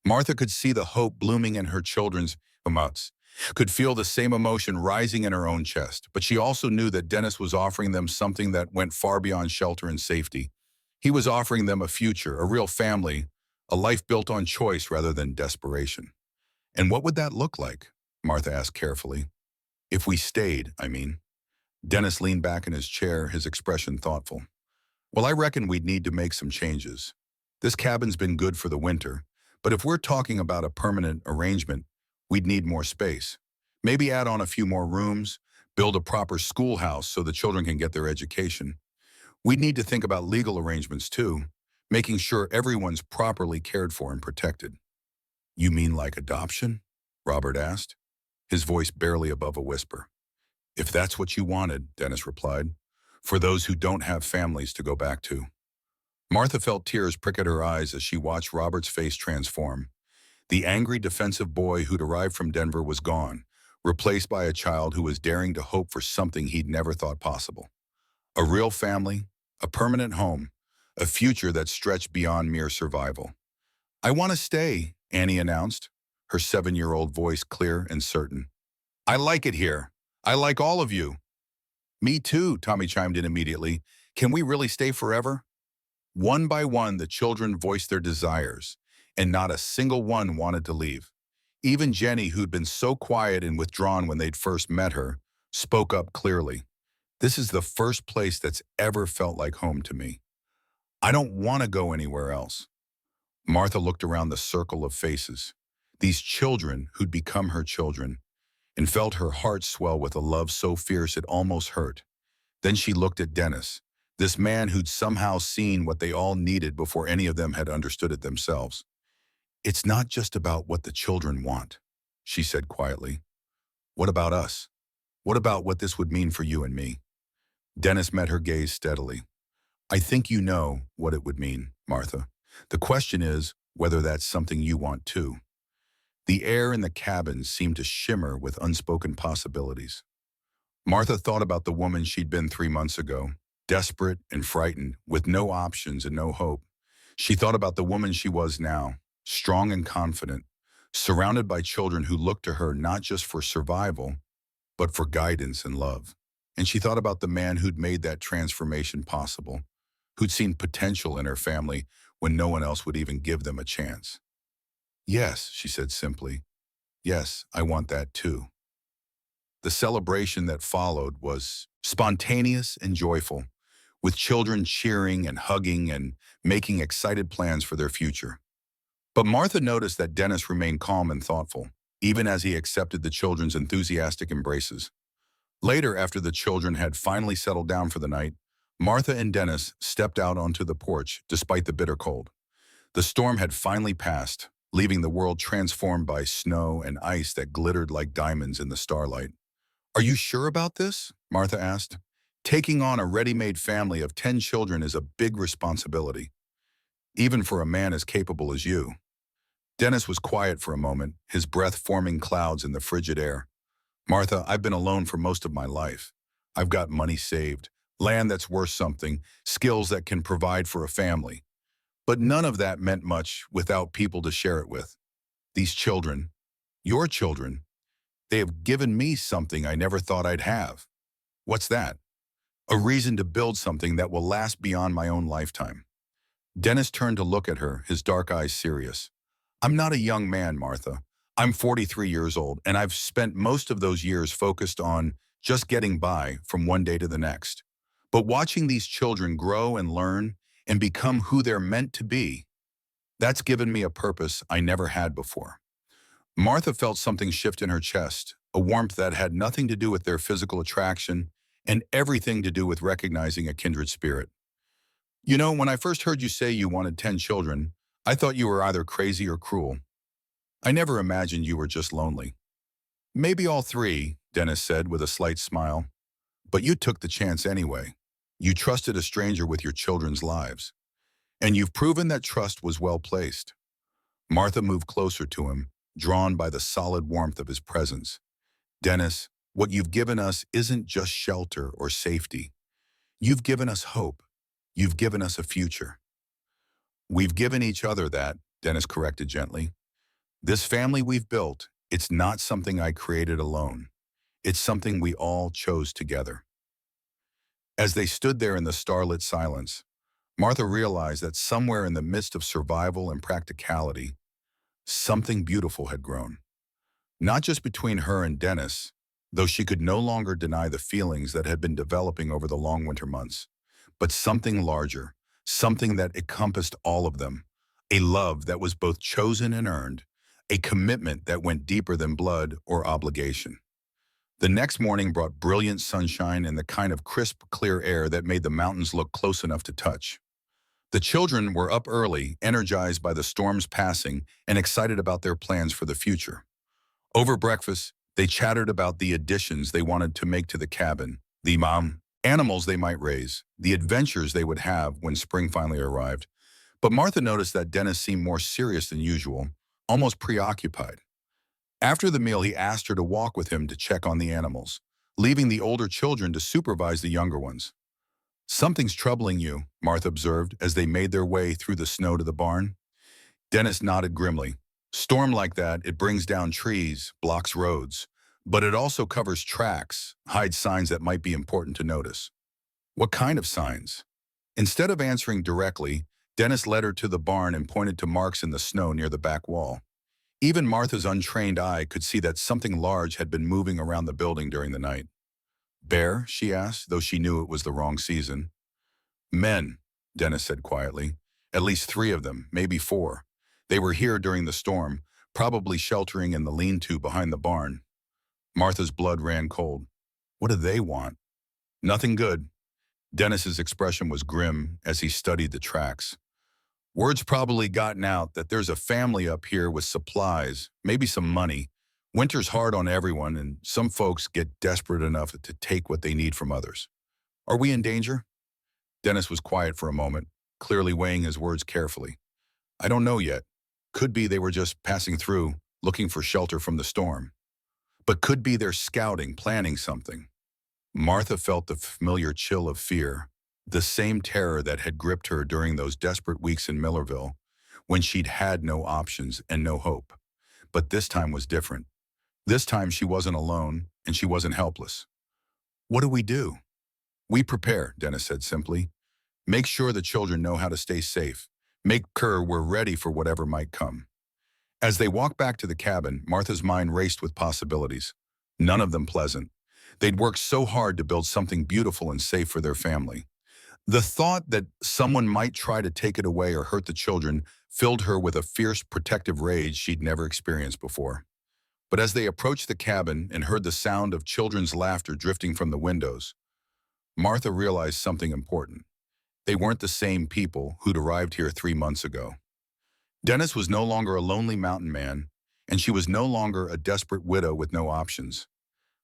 Martha could see the hope blooming in her children's mouths, could feel the same emotion rising in her own chest, but she also knew that Dennis was offering them something that went far beyond shelter and safety. He was offering them a future, a real family, a life built on choice rather than desperation. "And what would that look like?" Martha asked carefully. "If we stayed, I mean." Dennis leaned back in his chair, his expression thoughtful. "Well, I reckon we'd need to make some changes. This cabin's been good for the winter, but if we're talking about a permanent arrangement, we'd need more space. Maybe add on a few more rooms, build a proper schoolhouse so the children can get their education. We'd need to think about legal arrangements too, making sure everyone's properly cared for and protected." "You mean like adoption?" Robert asked, his voice barely above a whisper. "If that's what you wanted," Dennis replied, "for those who don't have families to go back to." Martha felt tears prick at her eyes as she watched Robert's face transform. The angry, defensive boy who'd arrived from Denver was gone, replaced by a child who was daring to hope for something he'd never thought possible. A real family, a permanent home, a future that stretched beyond mere survival. "I want to stay," Annie announced, her 7-year-old voice clear and certain. "I like it here. I like all of you." "Me too," Tommy chimed in immediately. "Can we really stay forever?" One by one, the children voiced their desires, and not a single one wanted to leave. Even Jenny, who'd been so quiet and withdrawn when they'd first met her, spoke up clearly. "This is the first place that's ever felt like home to me. I don't want to go anywhere else." Martha looked around the circle of faces, these children who'd become her children, and felt her heart swell with a love so fierce it almost hurt. Then she looked at Dennis, this man who'd somehow seen what they all needed before any of them had understood it themselves. "It's not just about what the children want," she said quietly. "What about us? What about what this would mean for you and me?" Dennis met her gaze steadily. "I think you know what it would mean, Martha. The question is whether that's something you want too." The air in the cabin seemed to shimmer with unspoken possibilities. Martha thought about the woman she'd been 3 months ago, desperate and frightened, with no options and no hope. She thought about the woman she was now, strong and confident, surrounded by children who looked to her not just for survival, but for guidance and love. And she thought about the man who'd made that transformation possible, who'd seen potential in her family when no one else would even give them a chance. Yes, she said simply. Yes, I want that too. The celebration that followed was spontaneous and joyful, with children cheering and hugging and making excited plans for their future. But Martha noticed that Dennis remained calm and thoughtful, even as he accepted the children's enthusiastic embraces. Later, after the children had finally settled down for the night, Martha and Dennis stepped out onto the porch despite the bitter cold. The storm had finally passed, leaving the world transformed by snow and ice that glittered like diamonds in the starlight. "Are you sure about this?" Martha asked. "Taking on a ready-made family of 10 children is a big responsibility, even for a man as capable as you." Dennis was quiet for a moment, his breath forming clouds in the frigid air. "Martha, I've been alone for most of my life. I've got money saved, land that's worth something, skills that can provide for a family. But none of that meant much without people to share it with. These children, your children, they have given me something I never thought I'd have." "What's that?" "A reason to build something that will last beyond my own lifetime." Dennis turned to look at her, his dark eyes serious. "I'm not a young man, Martha. I'm 43 years old, and I've spent most of those years focused on just getting by from one day to the next. But watching these children grow and learn and become who they're meant to be, that's given me a purpose I never had before." Martha felt something shift in her chest, a warmth that had nothing to do with their physical attraction and everything to do with recognizing a kindred spirit. "You know, when I first heard you say you wanted 10 children, I thought you were either crazy or cruel. I never imagined you were just lonely." "Maybe all three," Dennis said with a slight smile. "But you took the chance anyway. You trusted a stranger with your children's lives. And you've proven that trust was well placed." Martha moved closer to him, drawn by the solid warmth of his presence. "Dennis, what you've given us isn't just shelter or safety. You've given us hope. You've given us a future." "We've given each other that," Dennis corrected gently. "This family we've built, it's not something I created alone. It's something we all chose together." As they stood there in the starlit silence, Martha realized that somewhere in the midst of survival and practicality, something beautiful had grown. Not just between her and Dennis, though she could no longer deny the feelings that had been developing over the long winter months, but something larger, something that encompassed all of them, a love that was both chosen and earned, a commitment that went deeper than blood or obligation. The next morning brought brilliant sunshine and the kind of crisp, clear air that made the mountains look close enough to touch. The children were up early, energized by the storm's passing and excited about their plans for the future. Over breakfast, they chattered about the additions they wanted to make to the cabin, the animals they might raise, the adventures they would have when spring finally arrived. But Martha noticed that Dennis seemed more serious than usual, almost preoccupied. After the meal, he asked her to walk with him to check on the animals, leaving the older children to supervise the younger ones. "Something's troubling you," Martha observed as they made their way through the snow to the barn. Dennis nodded grimly. "Storm like that, it brings down trees, blocks roads, but it also covers tracks, hides signs that might be important to notice." "What kind of signs?" Instead of answering directly, Dennis led her to the barn and pointed to marks in the snow near the back wall. Even Martha's untrained eye could see that something large had been moving around the building during the night. "Bear?" she asked, though she knew it was the wrong season. "Men," Dennis said quietly. "At least 3 of them, maybe 4. They were here during the storm, probably sheltering in the lean-to behind the barn." Martha's blood ran cold. "What do they want?" "Nothing good." Dennis's expression was grim as he studied the tracks. "Word's probably gotten out that there's a family up here with supplies, maybe some money. Winter's hard on everyone, and some folks get desperate enough to take what they need from others. Are we in danger?" Dennis was quiet for a moment, clearly weighing his words carefully. "I don't know yet. Could be they were just passing through, looking for shelter from the storm. But could be they're scouting, planning something." Martha felt the familiar chill of fear, The same terror that had gripped her during those desperate weeks in Millerville, when she'd had no options and no hope. But this time was different. This time she wasn't alone, and she wasn't helpless. "What do we do?" "We prepare," Dennis said simply. "Make sure the children know how to stay safe. Make sure we're ready for whatever might come." As they walked back to the cabin, Martha's mind raced with possibilities. None of them pleasant. They'd worked so hard to build something beautiful and safe for their family. The thought that someone might try to take it away or hurt the children filled her with a fierce protective rage she'd never experienced before. But as they approached the cabin and heard the sound of children's laughter drifting from the windows, Martha realized something important. They weren't the same people who'd arrived here 3 months ago. Dennis was no longer a lonely mountain man, and she was no longer a desperate widow with no options.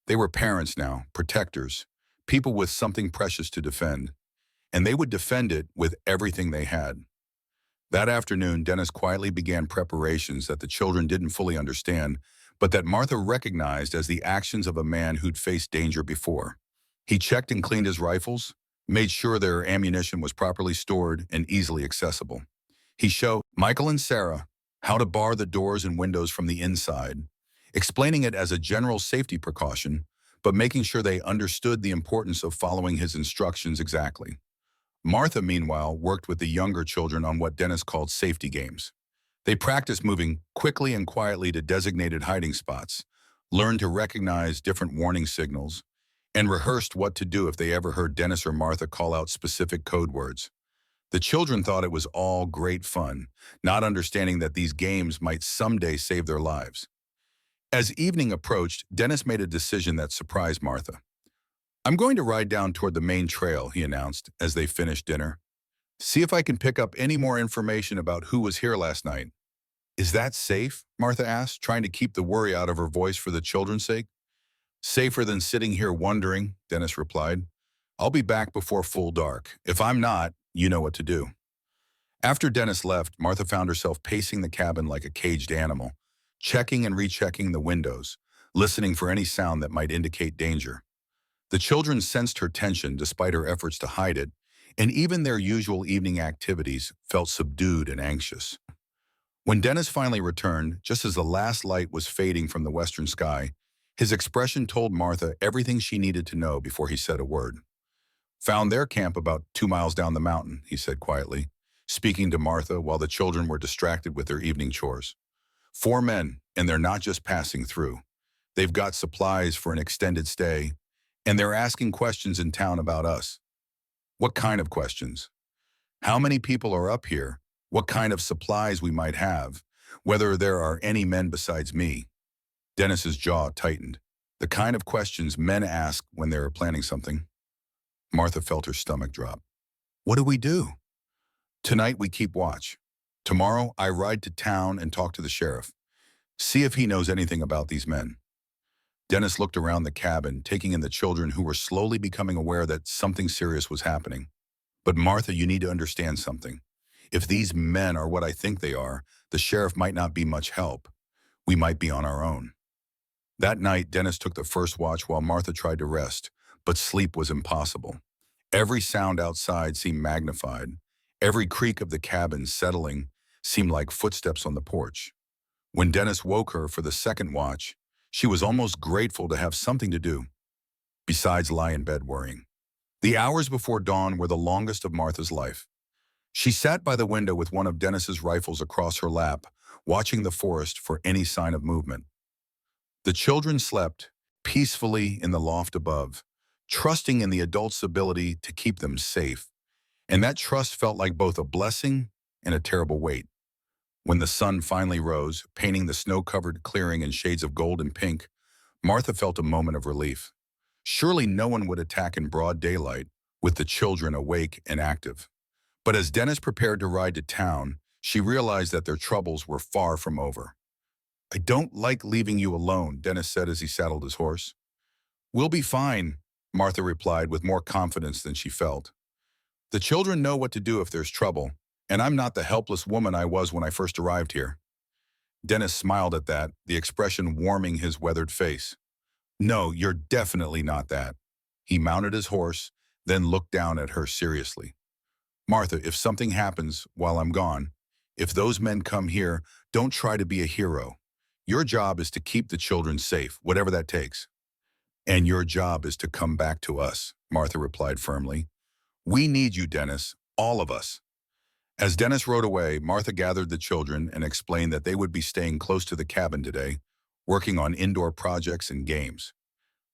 They were parents now, protectors, people with something precious to defend, and they would defend it with everything they had. That afternoon, Dennis quietly began preparations that the children didn't fully understand, but that Martha recognized as the actions of a man who'd faced danger before. He checked and cleaned his rifles, made sure their ammunition was properly stored and easily accessible. He showed Michael and Sarah how to bar the doors and windows from the inside, explaining it as a general safety precaution, but making sure they understood the importance of following his instructions exactly. Martha, meanwhile, worked with the younger children on what Dennis called safety games. They practiced moving quickly and quietly to designated hiding spots, learned to recognize different warning signals, and rehearsed what to do if they ever heard Dennis or Martha call out specific code words. The children thought it was all great fun, not understanding that these games might someday save their lives. As evening approached, Dennis made a decision that surprised Martha. "I'm going to ride down toward the main trail," he announced as they finished dinner. "See if I can pick up any more information about who was here last night." "Is that safe?" Martha asked, trying to keep the worry out of her voice for the children's sake. "Safer than sitting here wondering," Dennis replied. "I'll be back before full dark. If I'm not, you know what to do." After Dennis left, Martha found herself pacing the cabin like a caged animal, checking and rechecking the windows, listening for any sound that might indicate danger. The children sensed her tension despite her efforts to hide it, and even their usual evening activities felt subdued and anxious. When Dennis finally returned, just as the last light was fading from the western sky, his expression told Martha everything she needed to know before he said a word. "Found their camp about 2 miles down the mountain," he said quietly, speaking to Martha while the children were distracted with their evening chores. "4 men, and they're not just passing through. They've got supplies for an extended stay, and they're asking questions in town about us." "What kind of questions?" "How many people are up here? What kind of supplies we might have? Whether there are any men besides me?" Dennis's jaw tightened. The kind of questions men ask when they're planning something. Martha felt her stomach drop. "What do we do?" "Tonight we keep watch. Tomorrow I ride to town and talk to the sheriff. See if he knows anything about these men." Dennis looked around the cabin, taking in the children who were slowly becoming aware that something serious was happening. "But Martha, you need to understand something. If these men are what I think they are, the sheriff might not be much help. We might be on our own." That night, Dennis took the first watch while Martha tried to rest, but sleep was impossible. Every sound outside seemed magnified. Every creak of the cabin settling seemed like footsteps on the porch. When Dennis woke her for the second watch, she was almost grateful to have something to do, besides lie in bed worrying. The hours before dawn were the longest of Martha's life. She sat by the window with one of Dennis's rifles across her lap, watching the forest for any sign of movement. The children slept peacefully in the loft above, trusting in the adults' ability to keep them safe, and that trust felt like both a blessing and a terrible weight. When the sun finally rose, painting the snow-covered clearing in shades of gold and pink, Martha felt a moment of relief. Surely no one would attack in broad daylight, with the children awake and active. But as Dennis prepared to ride to town, she realized that their troubles were far from over. "I don't like leaving you alone," Dennis said as he saddled his horse. "We'll be fine," Martha replied with more confidence than she felt. "The children know what to do if there's trouble, and I'm not the helpless woman I was when I first arrived here." Dennis smiled at that, the expression warming his weathered face. "No, you're definitely not that." He mounted his horse, then looked down at her seriously. Martha, if something happens while I'm gone, if those men come here, don't try to be a hero. Your job is to keep the children safe, whatever that takes. And your job is to come back to us, Martha replied firmly. We need you, Dennis, all of us. As Dennis rode away, Martha gathered the children and explained that they would be staying close to the cabin today, working on indoor projects and games.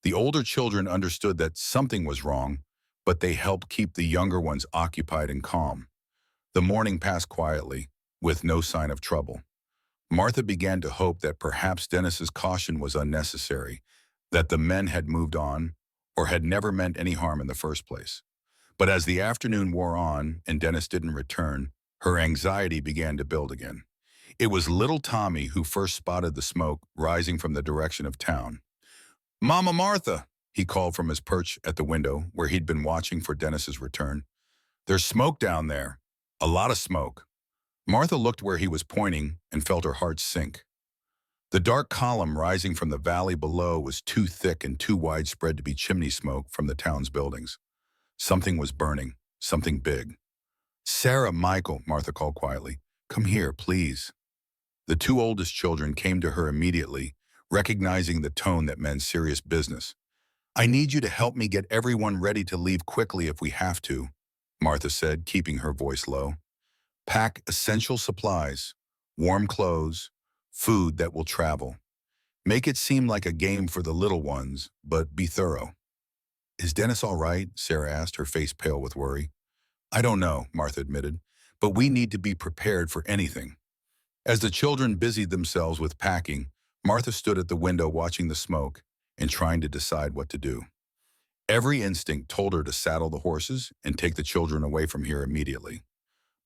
The older children understood that something was wrong, but they helped keep the younger ones occupied and calm. The morning passed quietly, with no sign of trouble. Martha began to hope that perhaps Dennis's caution was unnecessary, that the men had moved on, or had never meant any harm in the first place. But as the afternoon wore on and Dennis didn't return, her anxiety began to build again. It was little Tommy who first spotted the smoke rising from the direction of town. "Mama Martha," he called from his perch at the window where he'd been watching for Dennis's return. "There's smoke down there. A lot of smoke." Martha looked where he was pointing and felt her heart sink. The dark column rising from the valley below was too thick and too widespread to be chimney smoke from the town's buildings. Something was burning, something big. "Sarah, Michael," Martha called quietly. "Come here, please." The two oldest children came to her immediately, recognizing the tone that meant serious business. "I need you to help me get everyone ready to leave quickly if we have to," Martha said, keeping her voice low. "Pack essential supplies, warm clothes, food that will travel. Make it seem like a game for the little ones, but be thorough." "Is Dennis all right?" Sarah asked, her face pale with worry. "I don't know," Martha admitted, "but we need to be prepared for anything." As the children busied themselves with packing, Martha stood at the window watching the smoke and trying to decide what to do. Every instinct told her to saddle the horses and take the children away from here immediately.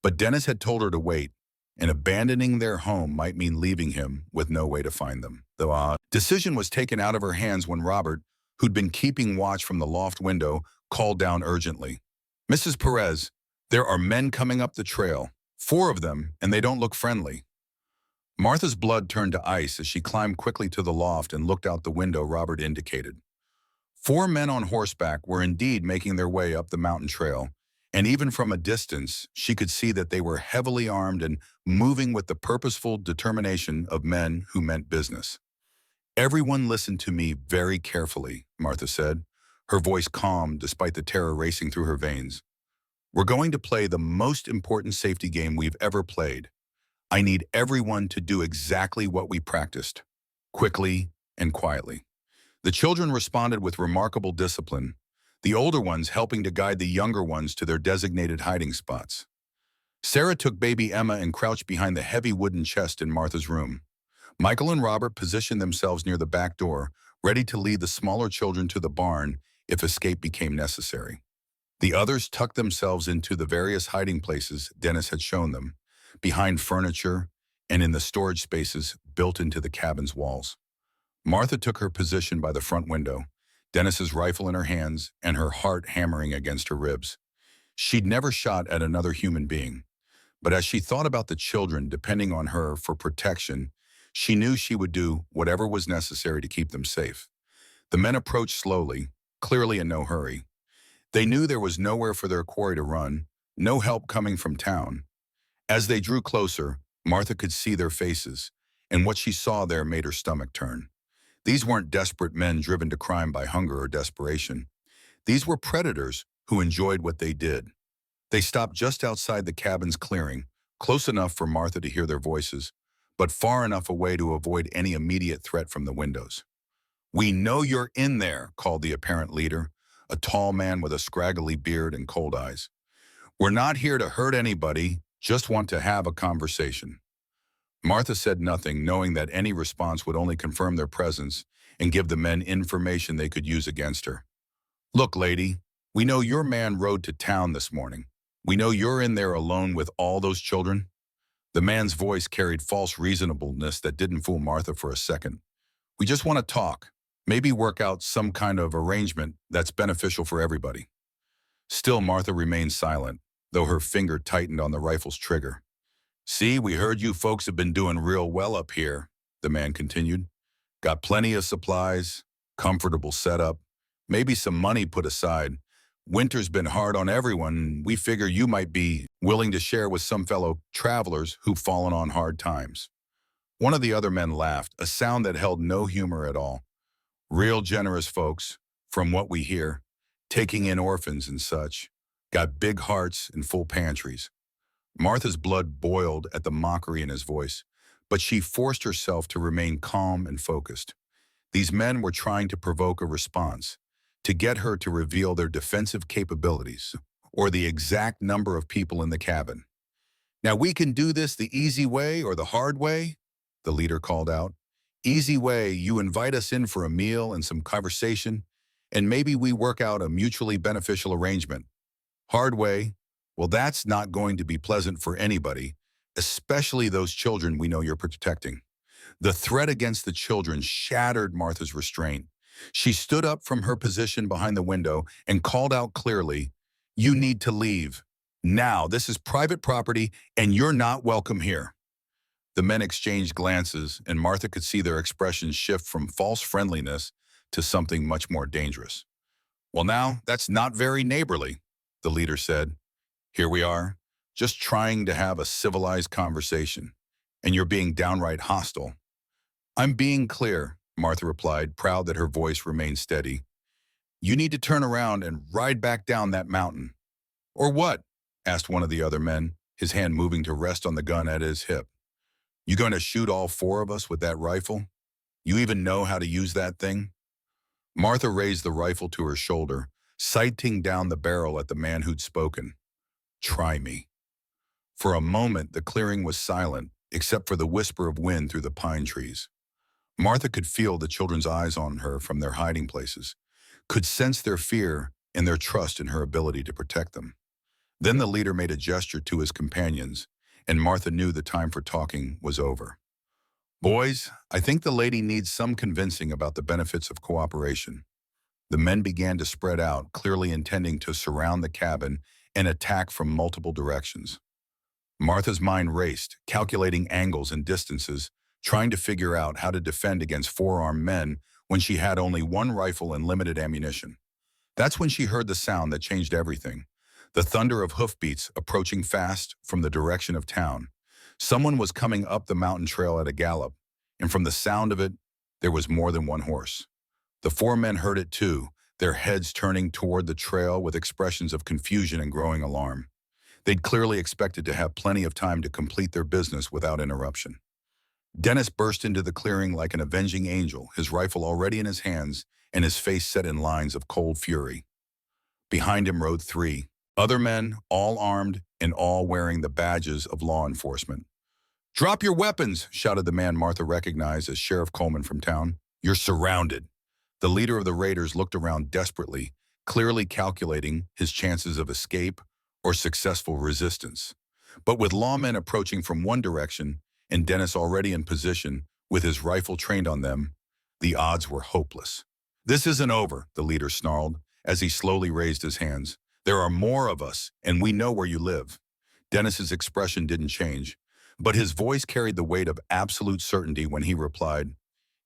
But Dennis had told her to wait, and abandoning their home might mean leaving him with no way to find them. The decision was taken out of her hands when Robert, who'd been keeping watch from the loft window, called down urgently. "Mrs. Perez, there are men coming up the trail. 4 of them, and they don't look friendly." Martha's blood turned to ice as she climbed quickly to the loft and looked out the window Robert indicated. 4 men on horseback were indeed making their way up the mountain trail, and even from a distance, she could see that they were heavily armed and moving with the purposeful determination of men who meant business. "Everyone listen to me very carefully," Martha said, her voice calm despite the terror racing through her veins. "We're going to play the most important safety game we've ever played. I need everyone to do exactly what we practiced, quickly and quietly." The children responded with remarkable discipline, the older ones helping to guide the younger ones to their designated hiding spots. Sarah took baby Emma and crouched behind the heavy wooden chest in Martha's room. Michael and Robert positioned themselves near the back door, ready to lead the smaller children to the barn if escape became necessary. The others tucked themselves into the various hiding places Dennis had shown them, behind furniture and in the storage spaces built into the cabin's walls. Martha took her position by the front window, Dennis's rifle in her hands and her heart hammering against her ribs. She'd never shot at another human being, but as she thought about the children depending on her for protection, she knew she would do whatever was necessary to keep them safe. The men approached slowly, clearly in no hurry. They knew there was nowhere for their quarry to run, no help coming from town. As they drew closer, Martha could see their faces, and what she saw there made her stomach turn. These weren't desperate men driven to crime by hunger or desperation. These were predators who enjoyed what they did. They stopped just outside the cabin's clearing, close enough for Martha to hear their voices, but far enough away to avoid any immediate threat from the windows. "We know you're in there," called the apparent leader, a tall man with a scraggly beard and cold eyes. "We're not here to hurt anybody, just want to have a conversation." Martha said nothing, knowing that any response would only confirm their presence and give the men information they could use against her. "Look, lady, we know your man rode to town this morning. We know you're in there alone with all those children." The man's voice carried false reasonableness that didn't fool Martha for a second. "We just want to talk, maybe work out some kind of arrangement that's beneficial for everybody." Still, Martha remained silent, though her finger tightened on the rifle's trigger. "See, we heard you folks have been doing real well up here," the man continued. "Got plenty of supplies, comfortable setup, maybe some money put aside. Winter's been hard on everyone. We figure you might be willing to share with some fellow travelers who've fallen on hard times." One of the other men laughed, a sound that held no humor at all. "Real generous folks, from what we hear, taking in orphans and such. Got big hearts and full pantries." Martha's blood boiled at the mockery in his voice, but she forced herself to remain calm and focused. These men were trying to provoke a response, to get her to reveal their defensive capabilities, or the exact number of people in the cabin. "Now we can do this the easy way or the hard way," the leader called out. "Easy way, you invite us in for a meal and some conversation, and maybe we work out a mutually beneficial arrangement. Hard way, well, that's not going to be pleasant for anybody, especially those children we know you're protecting." The threat against the children shattered Martha's restraint. She stood up from her position behind the window and called out clearly, "You need to leave. Now, this is private property and you're not welcome here." The men exchanged glances, and Martha could see their expressions shift from false friendliness to something much more dangerous. "Well now, that's not very neighborly," the leader said. "Here we are, just trying to have a civilized conversation, and you're being downright hostile." "I'm being clear," Martha replied, proud that her voice remained steady. "You need to turn around and ride back down that mountain." "Or what?" asked one of the other men, his hand moving to rest on the gun at his hip. "You going to shoot all four of us with that rifle? You even know how to use that thing?" Martha raised the rifle to her shoulder, sighting down the barrel at the man who'd spoken. "Try me." For a moment, the clearing was silent, except for the whisper of wind through the pine trees. Martha could feel the children's eyes on her from their hiding places, could sense their fear and their trust in her ability to protect them. Then the leader made a gesture to his companions, and Martha knew the time for talking was over. "Boys, I think the lady needs some convincing about the benefits of cooperation." The men began to spread out, clearly intending to surround the cabin and attack from multiple directions. Martha's mind raced, calculating angles and distances, trying to figure out how to defend against four-armed men when she had only one rifle and limited ammunition. That's when she heard the sound that changed everything, the thunder of hoofbeats approaching fast from the direction of town. Someone was coming up the mountain trail at a gallop, and from the sound of it, there was more than one horse. The four men heard it too, their heads turning toward the trail with expressions of confusion and growing alarm. They'd clearly expected to have plenty of time to complete their business without interruption. Dennis burst into the clearing like an avenging angel, his rifle already in his hands and his face set in lines of cold fury. Behind him rode three other men, all armed and all wearing the badges of law enforcement. "Drop your weapons," shouted the man Martha recognized as Sheriff Coleman from town. "You're surrounded." The leader of the raiders looked around desperately, clearly calculating his chances of escape or successful resistance. But with lawmen approaching from one direction and Dennis already in position with his rifle trained on them, the odds were hopeless. "This isn't over," the leader snarled as he slowly raised his hands. "There are more of us, and we know where you live." Dennis's expression didn't change, but his voice carried the weight of absolute certainty when he replied,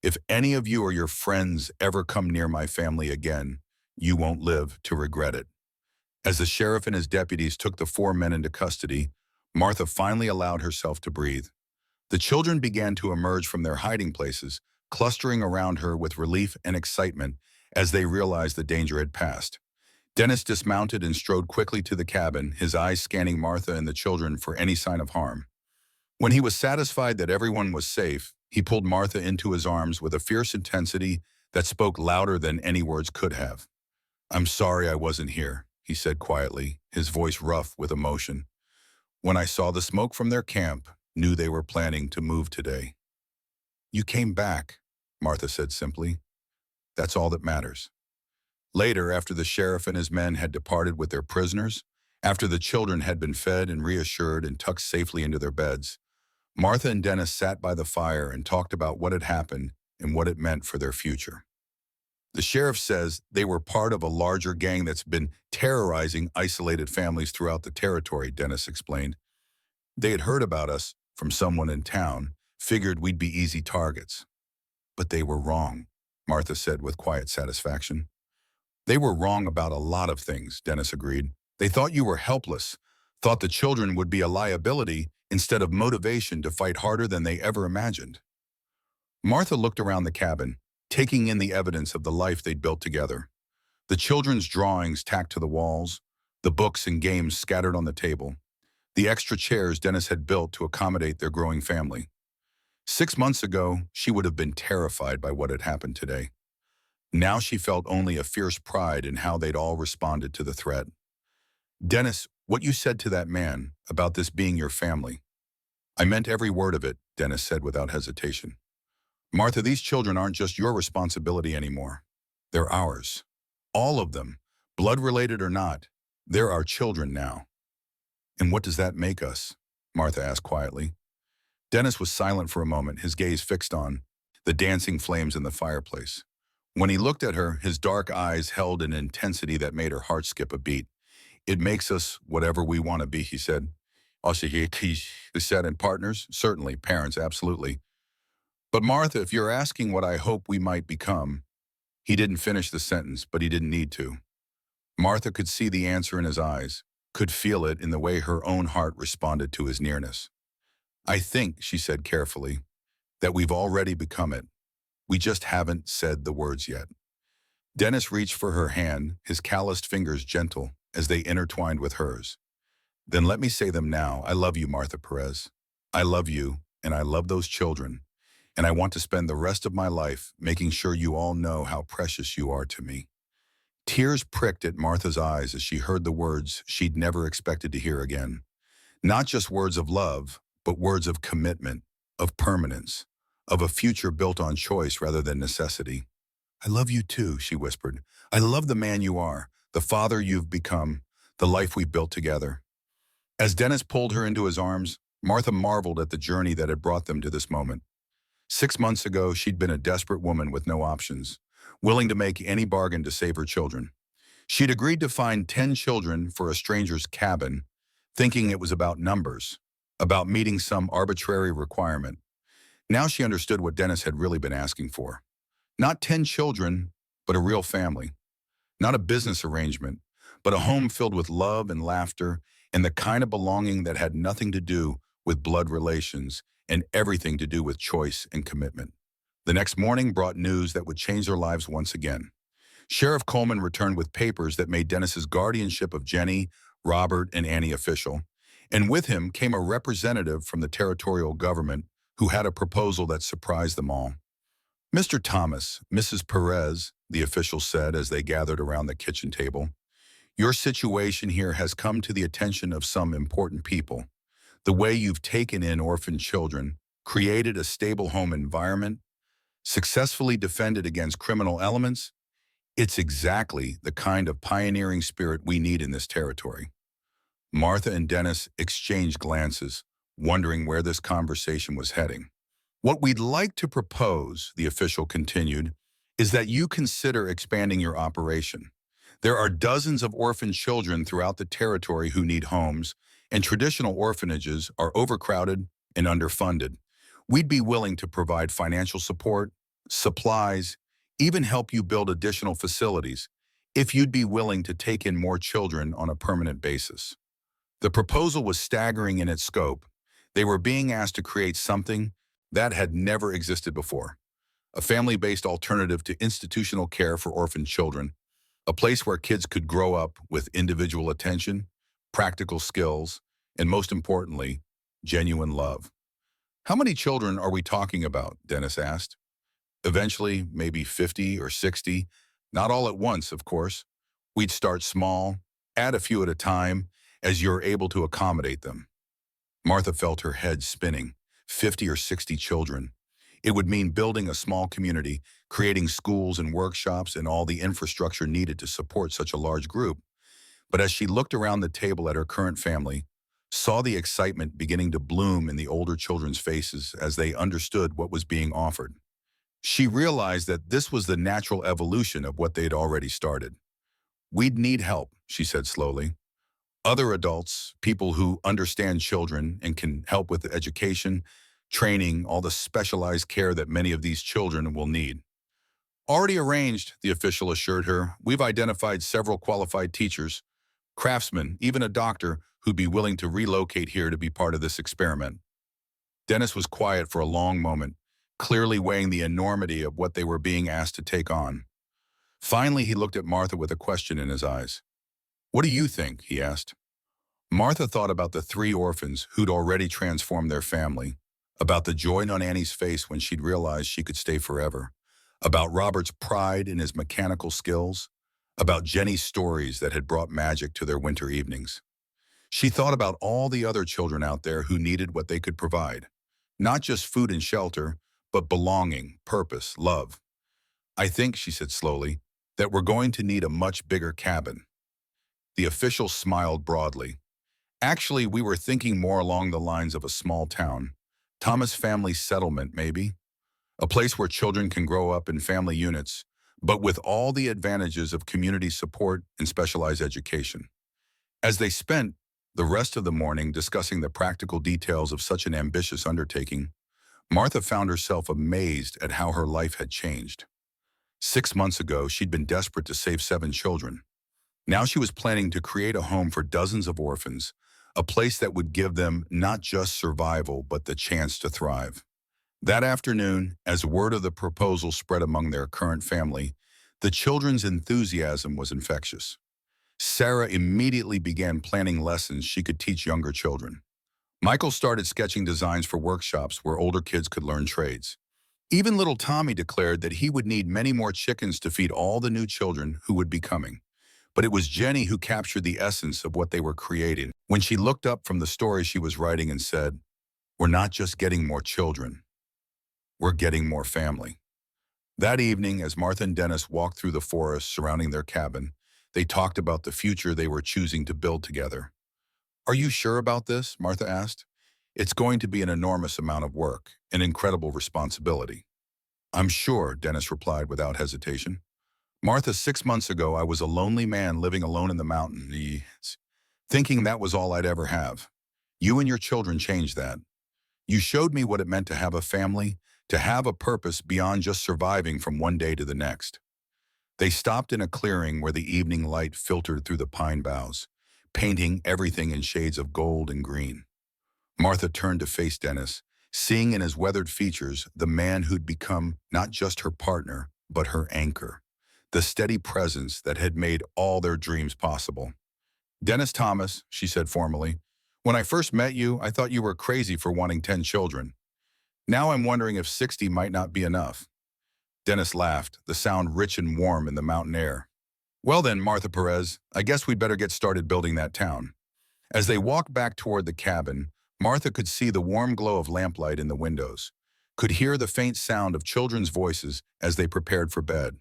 "If any of you or your friends ever come near my family again, you won't live to regret it." As the sheriff and his deputies took the four men into custody, Martha finally allowed herself to breathe. The children began to emerge from their hiding places, clustering around her with relief and excitement as they realized the danger had passed. Dennis dismounted and strode quickly to the cabin, his eyes scanning Martha and the children for any sign of harm. When he was satisfied that everyone was safe, he pulled Martha into his arms with a fierce intensity that spoke louder than any words could have. "I'm sorry I wasn't here," he said quietly, his voice rough with emotion. "When I saw the smoke from their camp, knew they were planning to move today." "You came back," Martha said simply. "That's all that matters." Later, after the sheriff and his men had departed with their prisoners, after the children had been fed and reassured and tucked safely into their beds, Martha and Dennis sat by the fire and talked about what had happened and what it meant for their future. "The sheriff says they were part of a larger gang that's been terrorizing isolated families throughout the territory," Dennis explained. "They had heard about us from someone in town, figured we'd be easy targets." "But they were wrong," Martha said with quiet satisfaction. They were wrong about a lot of things, Dennis agreed. They thought you were helpless, thought the children would be a liability instead of motivation to fight harder than they ever imagined. Martha looked around the cabin, taking in the evidence of the life they'd built together. The children's drawings tacked to the walls, the books and games scattered on the table, the extra chairs Dennis had built to accommodate their growing family. 6 months ago, she would have been terrified by what had happened today. Now she felt only a fierce pride in how they'd all responded to the threat. Dennis, what you said to that man about this being your family. I meant every word of it, Dennis said without hesitation. Martha, these children aren't just your responsibility anymore. They're ours. All of them, blood-related or not, they're our children now. And what does that make us? Martha asked quietly. Dennis was silent for a moment, his gaze fixed on the dancing flames in the fireplace. When he looked at her, his dark eyes held an intensity that made her heart skip a beat. It makes us whatever we want to be, he said. Also, he said, and partners, certainly, parents, absolutely. But Martha, if you're asking what I hope we might become, he didn't finish the sentence, but he didn't need to. Martha could see the answer in his eyes, could feel it in the way her own heart responded to his nearness. I think, she said carefully, that we've already become it. We just haven't said the words yet. Dennis reached for her hand, his calloused fingers gentle as they intertwined with hers. Then let me say them now. I love you, Martha Perez. I love you, and I love those children. And I want to spend the rest of my life making sure you all know how precious you are to me. Tears pricked at Martha's eyes as she heard the words she'd never expected to hear again. Not just words of love, but words of commitment, of permanence, of a future built on choice rather than necessity. I love you too, she whispered. I love the man you are, the father you've become, the life we built together. As Dennis pulled her into his arms, Martha marveled at the journey that had brought them to this moment. 6 months ago, she'd been a desperate woman with no options, willing to make any bargain to save her children. She'd agreed to find 10 children for a stranger's cabin, thinking it was about numbers, about meeting some arbitrary requirement. Now she understood what Dennis had really been asking for. Not 10 children, but a real family. Not a business arrangement, but a home filled with love and laughter and the kind of belonging that had nothing to do with blood relations and everything to do with choice and commitment. The next morning brought news that would change their lives once again. Sheriff Coleman returned with papers that made Dennis's guardianship of Jenny, Robert, and Annie official, and with him came a representative from the territorial government who had a proposal that surprised them all. Mr. Thomas, Mrs. Perez, the official said as they gathered around the kitchen table, your situation here has come to the attention of some important people. The way you've taken in orphan children, created a stable home environment, successfully defended against criminal elements, it's exactly the kind of pioneering spirit we need in this territory. Martha and Dennis exchanged glances, wondering where this conversation was heading. What we'd like to propose, the official continued, is that you consider expanding your operation. There are dozens of orphan children throughout the territory who need homes, and traditional orphanages are overcrowded and underfunded. We'd be willing to provide financial support, supplies, even help you build additional facilities if you'd be willing to take in more children on a permanent basis. The proposal was staggering in its scope. They were being asked to create something that had never existed before. A family-based alternative to institutional care for orphan children, a place where kids could grow up with individual attention, practical skills, and most importantly, genuine love. How many children are we talking about? Dennis asked. Eventually, maybe 50 or 60, not all at once, of course. We'd start small, add a few at a time, as you're able to accommodate them. Martha felt her head spinning. 50 or 60 children. It would mean building a small community, creating schools and workshops and all the infrastructure needed to support such a large group. But as she looked around the table at her current family, saw the excitement beginning to bloom in the older children's faces as they understood what was being offered, she realized that this was the natural evolution of what they'd already started. We'd need help, she said slowly. Other adults, people who understand children and can help with the education, training, all the specialized care that many of these children will need. Already arranged, the official assured her. We've identified several qualified teachers, craftsmen, even a doctor who'd be willing to relocate here to be part of this experiment. Dennis was quiet for a long moment, clearly weighing the enormity of what they were being asked to take on. Finally, he looked at Martha with a question in his eyes. "What do you think?" he asked. Martha thought about the three orphans who'd already transformed their family, about the joy on Annie's face when she'd realized she could stay forever, about Robert's pride in his mechanical skills, about Jenny's stories that had brought magic to their winter evenings. She thought about all the other children out there who needed what they could provide, not just food and shelter, but belonging, purpose, love. "I think," she said slowly, "that we're going to need a much bigger cabin." The official smiled broadly. "Actually, we were thinking more along the lines of a small town. Thomas family settlement, maybe? A place where children can grow up in family units, but with all the advantages of community support and specialized education." As they spent the rest of the morning discussing the practical details of such an ambitious undertaking, Martha found herself amazed at how her life had changed. 6 months ago, she'd been desperate to save 7 children. Now she was planning to create a home for dozens of orphans, a place that would give them not just survival, but the chance to thrive. That afternoon, as word of the proposal spread among their current family, the children's enthusiasm was infectious. Sarah immediately began planning lessons she could teach younger children. Michael started sketching designs for workshops where older kids could learn trades. Even little Tommy declared that he would need many more chickens to feed all the new children who would be coming. But it was Jenny who captured the essence of what they were creating when she looked up from the story she was writing and said, "We're not just getting more children, we're getting more family." That evening, as Martha and Dennis walked through the forest surrounding their cabin, they talked about the future they were choosing to build together. "Are you sure about this?" Martha asked. "It's going to be an enormous amount of work, an incredible responsibility." "I'm sure," Dennis replied without hesitation. "Martha, 6 months ago, I was a lonely man living alone in the mountains, thinking that was all I'd ever have. You and your children changed that. You showed me what it meant to have a family, to have a purpose beyond just surviving from one day to the next." They stopped in a clearing where the evening light filtered through the pine boughs, painting everything in shades of gold and green. Martha turned to face Dennis, seeing in his weathered features the man who'd become not just her partner, but her anchor, the steady presence that had made all their dreams possible. "Dennis Thomas," she said formally, "when I first met you, I thought you were crazy for wanting 10 children. Now I'm wondering if 60 might not be enough." Dennis laughed, the sound rich and warm in the mountain air. "Well then, Martha Perez, I guess we'd better get started building that town." As they walked back toward the cabin, Martha could see the warm glow of lamplight in the windows, could hear the faint sound of children's voices as they prepared for bed.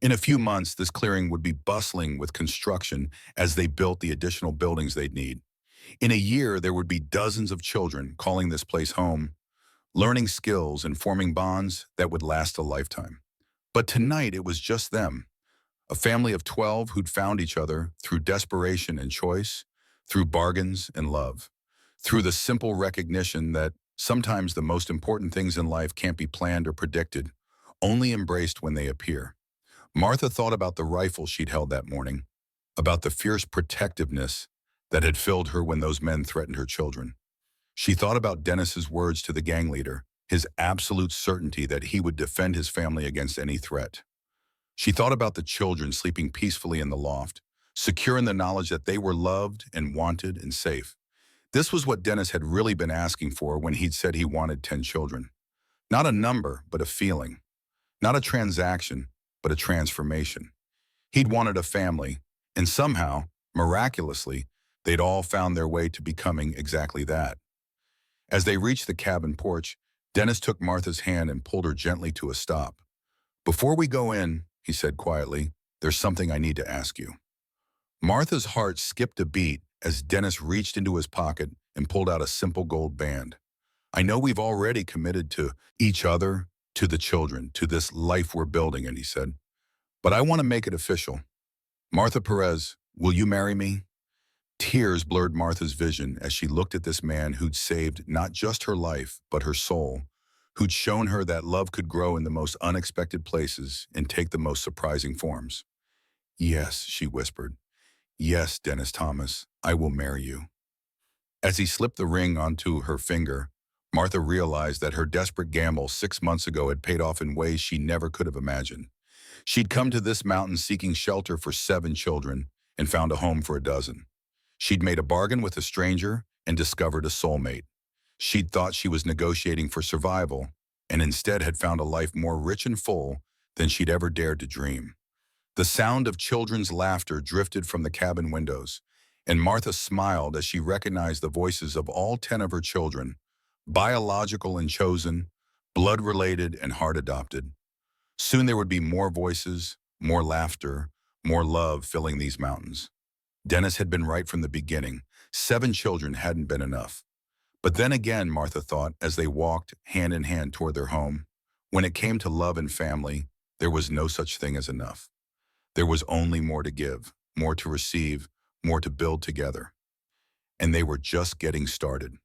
In a few months, this clearing would be bustling with construction as they built the additional buildings they'd need. In a year, there would be dozens of children calling this place home, learning skills and forming bonds that would last a lifetime. But tonight, it was just them, a family of 12 who'd found each other through desperation and choice, through bargains and love, through the simple recognition that sometimes the most important things in life can't be planned or predicted, only embraced when they appear. Martha thought about the rifle she'd held that morning, about the fierce protectiveness that had filled her when those men threatened her children. She thought about Dennis's words to the gang leader, his absolute certainty that he would defend his family against any threat. She thought about the children sleeping peacefully in the loft, secure in the knowledge that they were loved and wanted and safe. This was what Dennis had really been asking for when he'd said he wanted 10 children. Not a number, but a feeling. Not a transaction, but a transformation. He'd wanted a family, and somehow, miraculously, they'd all found their way to becoming exactly that. As they reached the cabin porch, Dennis took Martha's hand and pulled her gently to a stop. "Before we go in," he said quietly, "there's something I need to ask you." Martha's heart skipped a beat as Dennis reached into his pocket and pulled out a simple gold band. "I know we've already committed to each other, to the children, to this life we're building," and he said, "but I want to make it official. Martha Perez, will you marry me?" Tears blurred Martha's vision as she looked at this man who'd saved not just her life, but her soul, who'd shown her that love could grow in the most unexpected places and take the most surprising forms. "Yes," she whispered. "Yes, Dennis Thomas, I will marry you." As he slipped the ring onto her finger, Martha realized that her desperate gamble 6 months ago had paid off in ways she never could have imagined. She'd come to this mountain seeking shelter for 7 children and found a home for a dozen. She'd made a bargain with a stranger and discovered a soulmate. She'd thought she was negotiating for survival and instead had found a life more rich and full than she'd ever dared to dream. The sound of children's laughter drifted from the cabin windows, and Martha smiled as she recognized the voices of all 10 of her children, biological and chosen, blood-related and heart-adopted. Soon there would be more voices, more laughter, more love filling these mountains. Dennis had been right from the beginning. 7 children hadn't been enough. But then again, Martha thought, as they walked hand in hand toward their home, when it came to love and family, there was no such thing as enough. There was only more to give, more to receive, more to build together. And they were just getting started.